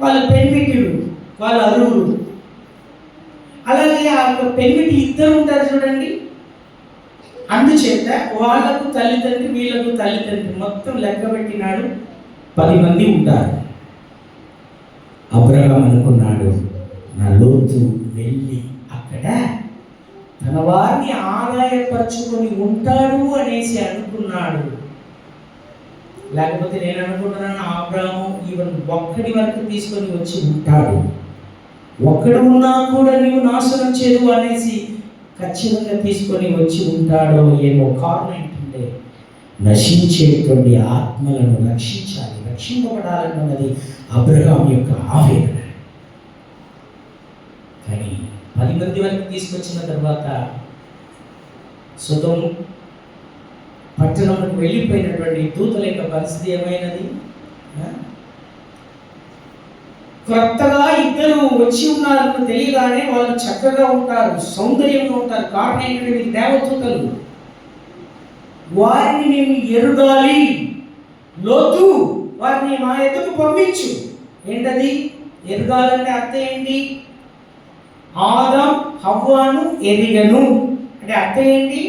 వాళ్ళ పెన్మిటిలు, వాళ్ళ అరువులు, అలాగే ఆ పెన్మిటి 2 ఉంటారు చూడండి. అందుచేత వాళ్ళకు తల్లిదండ్రి, వీళ్ళకు తల్లిదండ్రి, మొత్తం లెక్క పెట్టినాడు 10 మంది ఉంటారు. అబ్రహాం అనుకున్నాడు, నా లోతు వెళ్ళి అక్కడ తన వారిని ఆదాయపరుచుకొని ఉంటాడు అనేసి అనుకున్నాడు. లేకపోతే నేను అనుకుంటున్నాను, అబ్రహాము ఈవెన్ ఒక్కడి వరకు తీసుకొని వచ్చి ఉంటాడు, ఒక్కడు ఉన్నా కూడా నీవు నాశనం చేయదు అనేసి ఖచ్చితంగా తీసుకొని వచ్చి ఉంటాడో ఏమో. కారణం ఏంటంటే, నశించేటువంటి ఆత్మలను రక్షించాలి, రక్షింపబడాలన్నది అబ్రహాం యొక్క ఆవేదన. కానీ 10 మంది వరకు తీసుకొచ్చిన తర్వాత సొదొమ పట్టణంలోకి వెళ్ళిపోయినటువంటి దూతల యొక్క పరిస్థితి ఏమైనది? కొత్తగా 2 వచ్చి ఉన్నారని తెలియగానే వాళ్ళు చక్కగా ఉంటారు, సౌందర్యంగా ఉంటారు. కారణం ఏంటంటే, వీరి దేవదూతలు, వారిని మేము ఎరుగాలి, లోతు వారిని మా ఎదుకు పంపించు. ఏంటది ఎరగాలంటే అర్థం ఏంటి? ఆదాం హవ్వను ఎరిగను అంటే అర్థం ఏంటి?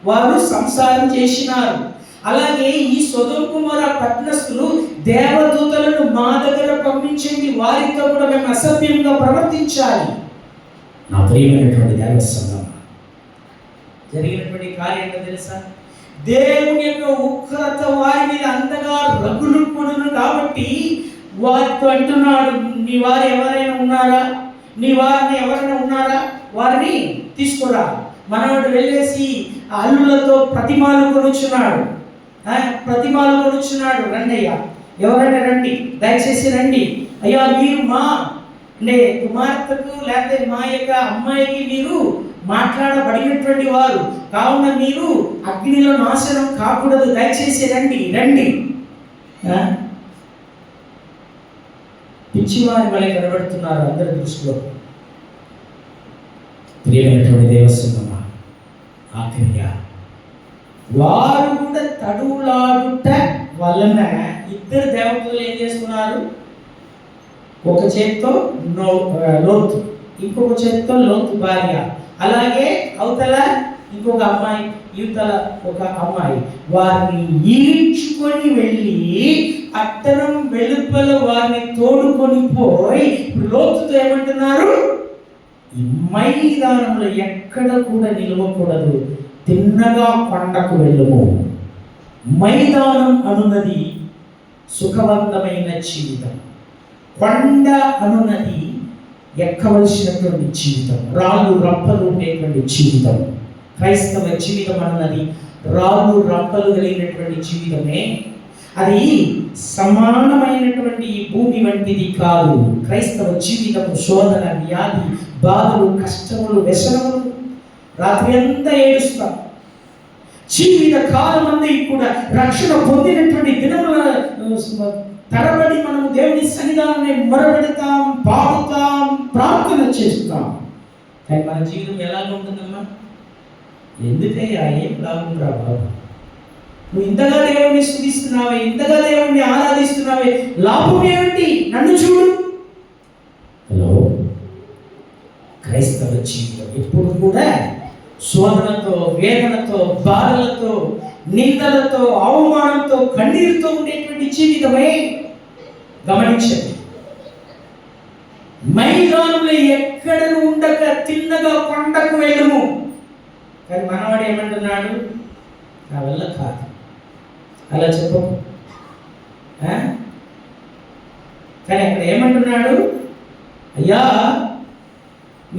వారు సంసారం చేసినారు. అలాగే ఈ సొదొమ గొమొర్రా పట్టణస్థులు దేవదూతలను మా దగ్గర పంపించింది, వారితో కూడా మేము అసభ్యంగా ప్రవర్తించాలి. నా ప్రియమైనటువంటి దేవ సంఘం, జరిగినటువంటి కార్యం ఏంటో తెలుసా? దేవుని యొక్క ఉగ్రత వారి మీద అంతగా రగులుకొనును కాబట్టి వారితో అంటున్నాడు, నీ వారు ఎవరైనా ఉన్నారా? నీ వారిని ఎవరైనా ఉన్నారా? వారిని తీసుకురా. మనవాడు వెళ్ళేసి అల్లులతో ప్రతిమాలు కొనుచున్నాడు, రండి అయ్యా, ఎవరైనా రండి, దయచేసి రండి అయ్యా, మీరు మా కుమార్తెకు లేకపోతే మా యొక్క అమ్మాయికి మీరు మాట్లాడబడినటువంటి వారు కావున మీరు అగ్నిలో నాశనం కాకూడదు, దయచేసి రండి. పిచ్చివారి వలె కనబడుతున్నారు అందరి దృష్టిలో. ప్రియమైనటువంటి దేవస్థానమా, ఆఖరిగా వారు కూడా తడువులాడుట వలన 2 దేవతలు ఏం చేస్తున్నారు? ఒక చేత్తో లోతు, ఇంకొక చేత్తో లోతు భార్య, అలాగే అవతల ఇంకొక అమ్మాయి, యువతల ఒక అమ్మాయి, వారిని ఈడ్చుకొని వెళ్ళి అత్తరం వెలుపల వారిని తోడుకొని పోయి లోతుతో ఏమంటున్నారు? ఈ మైదానంలో ఎక్కడ కూడా నిలవకూడదు, తిన్నగా కొండకు వెళ్ళము. మైదానం అనున్నది సుఖవంతమైన జీవితం, కొండ అనున్నది ఎక్కవలసినటువంటి జీవితం, రాళ్ళు రప్పలు ఉండేటువంటి జీవితం. క్రైస్తవ జీవితం అన్నది రాళ్ళు రప్పలు కలిగినటువంటి జీవితమే. అది సమానమైనటువంటి భూమి వంటిది కాదు. క్రైస్తవ జీవితం శోధన, వ్యాధి, బాధలు, కష్టములు, వ్యసనములు, రాత్రి అంతా ఏడుస్తాం. జీవిత కాలం అంతా కూడా రక్షణ పొందినటువంటి దినముల తరబడి మనము దేవుని సన్నిధానాన్ని మొరపెడతాం, పాడుతాం, ప్రార్థన చేస్తాం. కానీ మన జీవితం ఎలాగ ఉంటుందమ్మా? ఎందుకయ్యా, ఏం లాభం రా బాబు, నువ్వు ఇంతగా దేవుణ్ణి స్తుతిస్తున్నావే, ఇంతగా దేవుణ్ణి ఆరాధిస్తున్నావే, లాభం ఏమిటి, నన్ను చూడు. హలో, క్రైస్తవ జీవితం ఎప్పుడు కూడా శోధనతో, వేదనతో, బాధలతో, నిందలతో, అవమానంతో, కన్నీరుతో ఉండేటువంటి జీవితమే. గమనించండి, మైదానంలో ఎక్కడ ఉండక తిన్నగా కొండకు వెళ్ళము. కానీ మనవాడు ఏమంటున్నాడు, నా వల్ల కాదు, అలా చెప్పు. కానీ అక్కడ ఏమంటున్నాడు, అయ్యా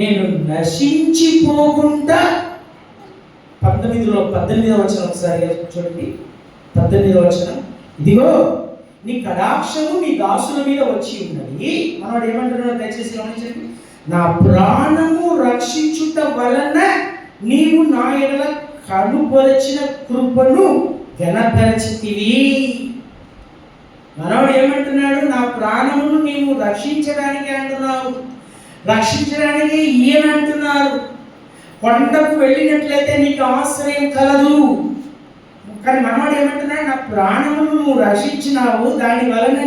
నేను నశించిపోకుండా 18వ వచనం ఒకసారి చూడండి. 18వ వచనం, ఇదిగో నీ కటాక్షము నీ దాసుల మీద వచ్చి ఉన్నది. మనవాడు ఏమంటున్నాడు దయచేసి గమనించండి. నా ప్రాణము రక్షించుట వలన నీవు నా ఎడల కనుపరచిన కృపను ఘనపరచితివి. మనవాడు ఏమంటున్నాడు, నా ప్రాణమును నీవు రక్షించడానికి అంటున్నావు, రక్షించడానికి ఈయన అంటున్నారు. కొండకు వెళ్ళినట్లయితే నీకు ఆశ్రయం కలదు. కానీ మనవాడు ఏమంటున్నాడు, నా ప్రాణమును నువ్వు రక్షించినావు, దాని వలన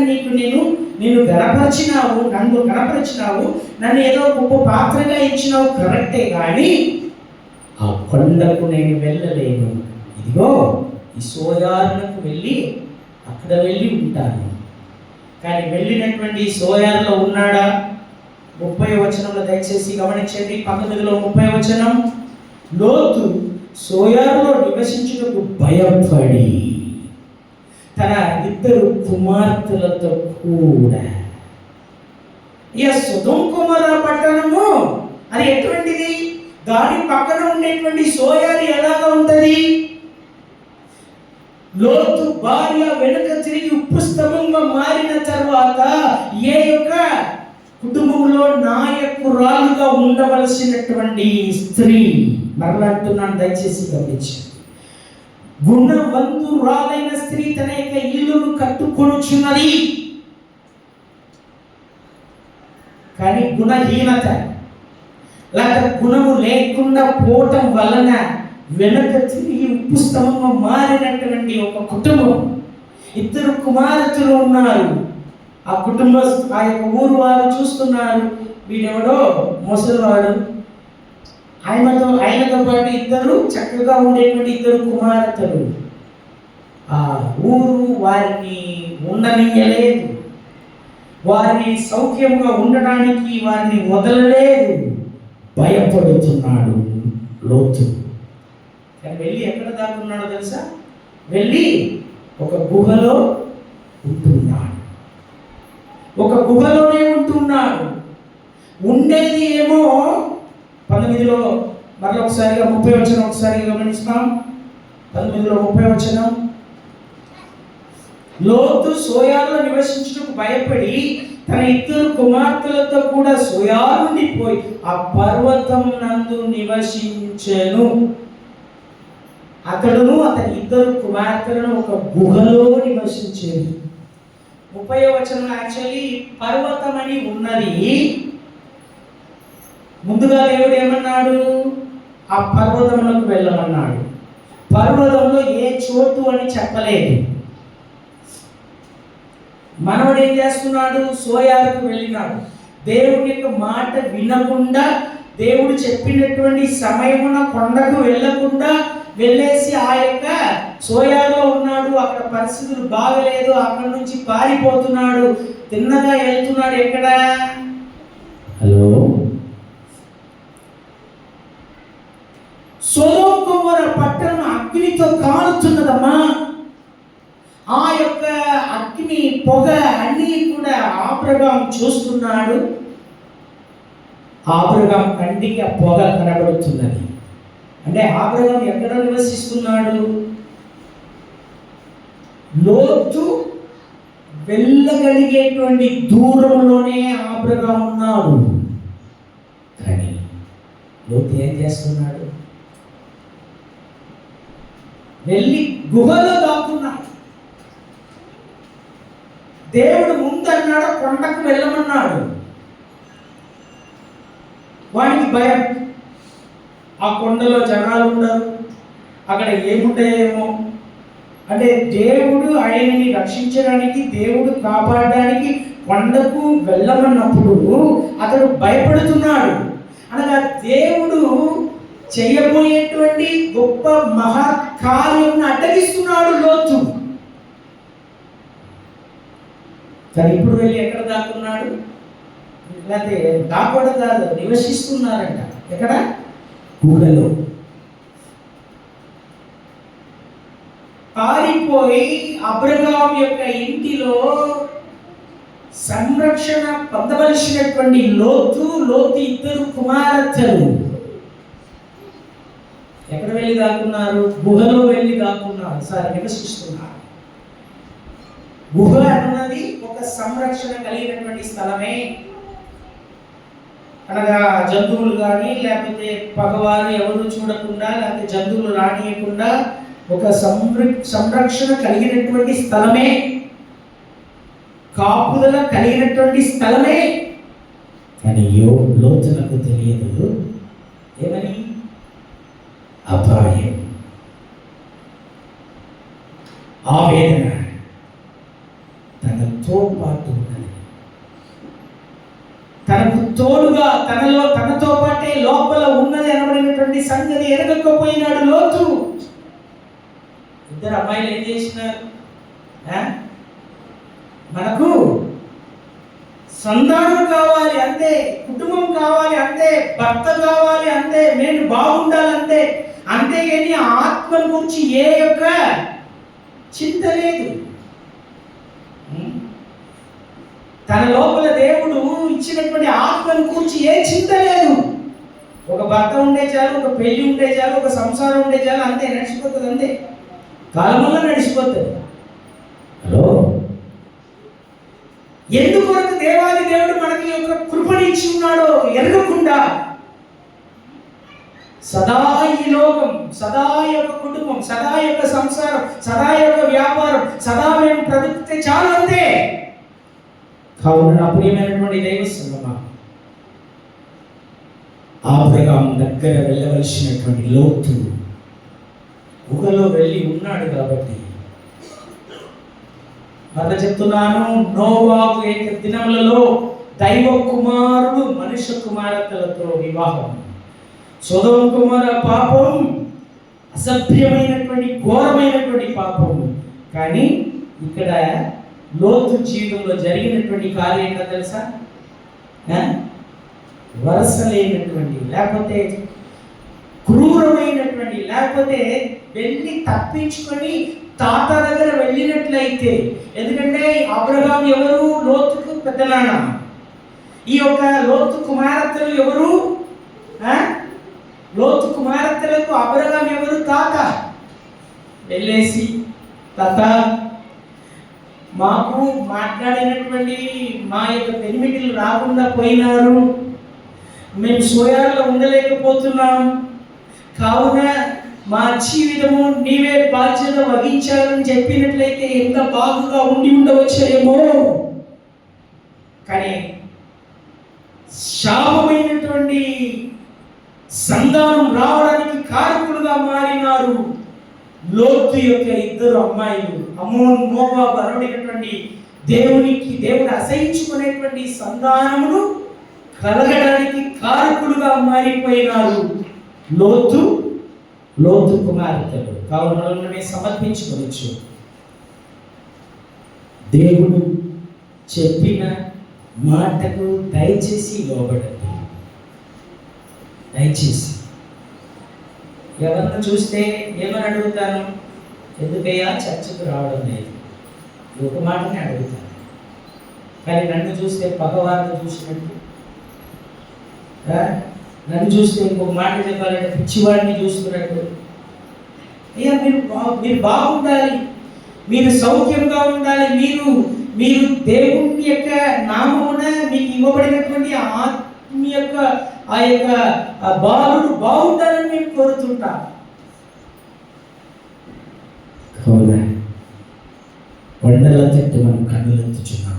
నేను గణపరిచినావు, నన్ను గణపరిచినావు, నన్ను ఏదో గొప్ప పాత్రగా ఇచ్చినావు, కరెక్టే. కానీ ఆ కొండకు నేను వెళ్ళలేను. ఇదిగో ఈ సోయారులకు వెళ్ళి అక్కడ వెళ్ళి ఉంటాను. కానీ వెళ్ళినటువంటి సోయారులో ఉన్నాడా? 30వ వచనంలో దయచేసి గమనించండి. 19లో 30వ వచనం, లోతు సోయారులో నివసించుటకు భయపడి తన 2 కుమార్తెలతో కూడా. సొదొమ గొమొర్రా పట్టణము అది ఎటువంటిది? దాని పక్కన ఉండేటువంటి సోయారు ఎలాగా ఉంటది? లోతు భార్య వెనుక తిరిగి ఉప్పు స్తంభంగా మారిన తర్వాత ఏ యొక్క కుటుంబంలో నాయకురాలుగా ఉండవలసినటువంటి స్త్రీ, మరలంటున్నాను దయచేసి గమనించండి, గుణవంతురాలైన స్త్రీ తన యొక్క ఇల్లును కట్టుకొనుచున్నది. కానీ గుణహీనత లేక గుణము లేకుండా పోవటం వలన వెనక తిరిగి ఉప్పు స్తంభంగా మారినటువంటి ఒక కుటుంబం. 2 కుమార్తెలు ఉన్నారు. ఆ ఆ యొక్క ఊరు వారు చూస్తున్నారు, వీడెవడో ముసలివాడు, ఆయనతో పాటు 2 చక్కగా ఉండేటువంటి 2 కుమార్తెలు. ఆ ఊరు వారిని ఉండనీయలేదు, వారిని సౌఖ్యంగా ఉండడానికి వారిని వదలలేదు. భయపడుతున్నాడు లోతు. కానీ వెళ్ళి ఎక్కడ దాక్కున్నాడో తెలుసా? వెళ్ళి ఒక గుహలో ఉంటున్నాడు. ఒక గుహలోనే ఉంటున్నాడు. ఉండేది ఏమో 19లో మరొకసారిగా 30 వచనం ఒకసారి గమనిస్తాం. 19లో 30 వచనం, లోతు సోయారులో నివసించుటకు భయపడి తన 2 కుమార్తెలతో కూడా సోయారు నుండి పోయి ఆ పర్వతం నందు నివసించెను. అతడును అతని 2 కుమార్తెలను ఒక గుహలో నివసించేది. 30వ వచనం యాక్చువల్లీ పర్వతం అని ఉన్నది. ముందుగా దేవుడు ఏమన్నాడు? ఆ పర్వతంలోకి వెళ్ళమన్నాడు. పర్వతంలో ఏ చోటు అని చెప్పలేదు. మనవడు ఏం చేస్తున్నాడు? సోయారుకు వెళ్ళినాడు. దేవుడి యొక్క మాట వినకుండా, దేవుడు చెప్పినటువంటి సమయమున కొండకు వెళ్ళకుండా వెళ్ళేసి ఆ యొక్క సోయారులో ఉన్నాడు. అక్కడ పరిస్థితులు బాగలేదు, అక్కడి నుంచి పారిపోతున్నాడు, తిన్నగా వెళ్తున్నాడు. ఎక్కడ? హలో, సొదొమ గొమొర్రా పట్టణం అగ్నితో కాలుతున్నదమ్మా. ఆ యొక్క అగ్ని పొగ అన్నీ కూడా ఆబ్రహాము చూస్తున్నాడు. ఆబ్రహాము కంటికి ఆ పొగ కనబడుతున్నది. అంటే ఆబ్రహాము ఎక్కడ నివసిస్తున్నాడు? లోతు వెళ్ళగలిగేటువంటి దూరంలోనే ఆబ్రహాము ఉన్నాడు. కానీ లోతు ఏం చేస్తున్నాడు? వెళ్ళి గుహలో దాక్కున్నాడు. దేవుడు ముందన్నాడు, కొండకు వెళ్ళమన్నాడు. వాడికి భయం. ఆ కొండలో జనాలు ఉండరు, అక్కడ ఏముంటాయేమో. అంటే దేవుడు ఆయనని రక్షించడానికి, దేవుడు కాపాడడానికి కొండకు వెళ్ళమన్నప్పుడు అతడు భయపడుతున్నాడు. అనగా దేవుడు చేయబోయేటువంటి గొప్ప మహత్కార్యం అడ్డగిస్తున్నాడు లోతు. కానీ ఇప్పుడు వెళ్ళి ఎక్కడ దాక్కున్నాడు? లేకపోతే దాక్కోవడం కాదు, నివసిస్తున్నారంట. ఎక్కడ? గుహలో. పారిపోయి అబ్రహాం యొక్క ఇంటిలో సంరక్షణ పొందవలసినటువంటి లోతు ఇద్దరు కుమార్తెలు ఎక్కడ వెళ్ళి దాక్కున్నారు? గుహలో వెళ్ళి దాక్కున్నారు. నివసిస్తున్నారు. గుహ అన్నది ఒక సంరక్షణ కలిగినటువంటి స్థలమే. అనగా జంతువులు కానీ లేకపోతే పగవారు ఎవరు చూడకుండా, లేకపోతే జంతువులు రానియకుండా ఒక సంరక్షణ కలిగినటువంటి స్థలమే, కాపుదల కలిగినటువంటి స్థలమే. కానీ లోతునకు తెలియదు ఏమని? అపాయం, ఆవేదన తనతో పాటు ఉన్నది. తనకు తోడుగా తనతో పాటే లోపల ఉన్నది అనబడినటువంటి సంగతి ఎరగకపోయినాడు లోతు. ఇద్దరు అమ్మాయిలు ఏం చేసినారు? మనకు సంతానం కావాలి అంతే, కుటుంబం కావాలి అంతే, భర్త కావాలి అంతే, నేను బాగుండాలంతే, అంతేగాని ఆత్మ గురించి ఏ యొక్క చింత లేదు. తన లోపల దేవుడు ఇచ్చినటువంటి ఆత్మను గురించి ఏ చింత లేదు. ఒక భర్త ఉండే చాలు, ఒక పెళ్లి ఉండే చాలు, ఒక సంసారం ఉండే చాలు, అంతే, నడిచిపోతుంది. అంతే, కాలంలో నడిచిపోతుంది. హలో, ఎందుకొరకు దేవాది దేవుడు మనకి యొక్క కృపనిచ్చి ఉన్నాడో ఎరగకుండా సదా ఈ లోకం, సదా యొక్క కుటుంబం, సదా యొక్క సంసారం, సదా యొక్క వ్యాపారం, సదా మేము బ్రతికితే చాలు అంతే. కావున నా ప్రియమైనటువంటి దైవ సంగమా, అబ్రహాం దగ్గర వెళ్ళవలసినటువంటి లోతు గుహలో వెళ్ళి ఉన్నాడు. కాబట్టి మరలా చెప్తున్నాను, నోవాహు యొక్క దినములలో దైవ కుమారుడు మనుష్య కుమార్తెలతో వివాహం. సొదొమ కుమార పాపం అసభ్యమైనటువంటి ఘోరమైనటువంటి పాపం. కానీ ఇక్కడ లోతు జీవితంలో జరిగినటువంటి కార్యం ఏంటో తెలుసా? వరస లేనటువంటి, లేకపోతే క్రూరమైనటువంటి, లేకపోతే వెళ్ళి తప్పించుకొని తాత దగ్గర వెళ్ళినట్లయితే, ఎందుకంటే అబ్రహాం ఎవరు? లోతుకు పెద్దనాన్న. ఈ యొక్క లోతు కుమార్తెలు ఎవరు? లోతు కుమార్తెలకు అబ్రహాం ఎవరు? తాత. వెళ్ళేసి, తాత మాకు మాట్లాడినటువంటి మా యొక్క పెనిమిటిలు రాకుండా పోయినారు, మేము సోయాలో ఉండలేకపోతున్నాం, కావున మా జీవితము నీవే బాధ్యత వహించాలని చెప్పినట్లయితే ఎంత బాగుగా ఉండి ఉండవచ్చేమో. కానీ శాపమైనటువంటి సంతానం రావడానికి కారకులుగా మారినారు లోతు యొక్క ఇద్దరు అమ్మాయిలు. అమ్మోను మోవాబు అనబడినటువంటి దేవుడు అసహించుకునేటువంటి సంతానమును కలగడానికి కారకులుగా మారిపోయినారు లోతు కుమార్తెలు. కావున మనల్ని సమర్పించుకోవచ్చు. దేవుడు చెప్పిన మాటకు దయచేసి లోబడండి. దయచేసి ఎవరిని చూస్తే ఏమని అడుగుతాను? ఎందుకయ్యా చర్చకు రావడం లేదు, ఒక మాటనే అడుగుతాను. కానీ నన్ను చూస్తే పగవారిని చూసినట్టు, నన్ను చూస్తే ఇంకొక మాట చెప్పాలంటే పిచ్చివాడిని చూస్తున్నట్టు. అయ్యా మీరు బాగుండాలి, మీరు సౌఖ్యంగా ఉండాలి, మీరు దేవుని యొక్క నామమున మీకు ఇవ్వబడినటువంటి ఆత్మ యొక్క ఆ యొక్క బాలుడు బాగుండాలని మేము కోరుతుంటాం. కొండల తట్టు మనం కన్నులెత్తుచున్నాం.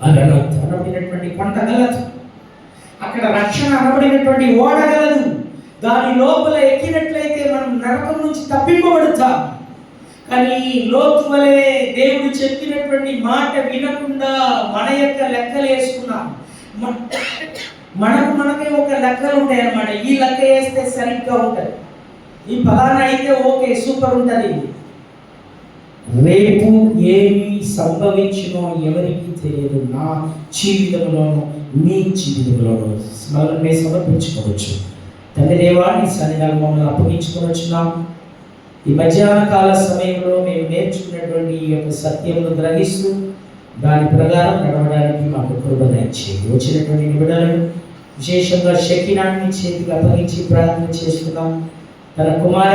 అగలత్ అనబడినటువంటి కొండ గలదు, అక్కడ రక్షణ అనబడినటువంటి ఓడ గలదు, దాని లోపల ఎక్కినట్లయితే మనం నరకం నుంచి తప్పింపబడతాం. కానీ లోతు వలె దేవుడు చెప్పినటువంటి మాట వినకుండా మన యొక్క లెక్కలు వేసుకున్నాం. మనకే ఒక లెక్కలు ఉంటాయి అన్నమాట. ఈ లెక్క వేస్తే సరిగ్గా ఉంటుంది, ఈ ఫలానా అయితే ఓకే సూపర్ ఉంటుంది. రేపు ఏమి సంభవించునో ఎవరికి తెలియదు. నా జీవితంలోనూ మీ జీవితంలోనూ మనల్ని సమర్పించుకోవచ్చు. తండ్రి దేవా, నీ సన్నిధానం మమ్మల్ని అప్పగించుకోవచ్చున్నాం. ఈ మధ్యాహ్న కాల సమయంలో మేము నేర్చుకున్నటువంటి ఈ యొక్క సత్యమును గ్రహిస్తూ దాని ప్రకారం నడవడానికి మాకు కృప దయచేయండి. వచ్చినటువంటి నిబిడలను విశేషంగా షకీనాని చేతికి అప్పగించి ప్రార్థన చేస్తున్నాం. తన కుమార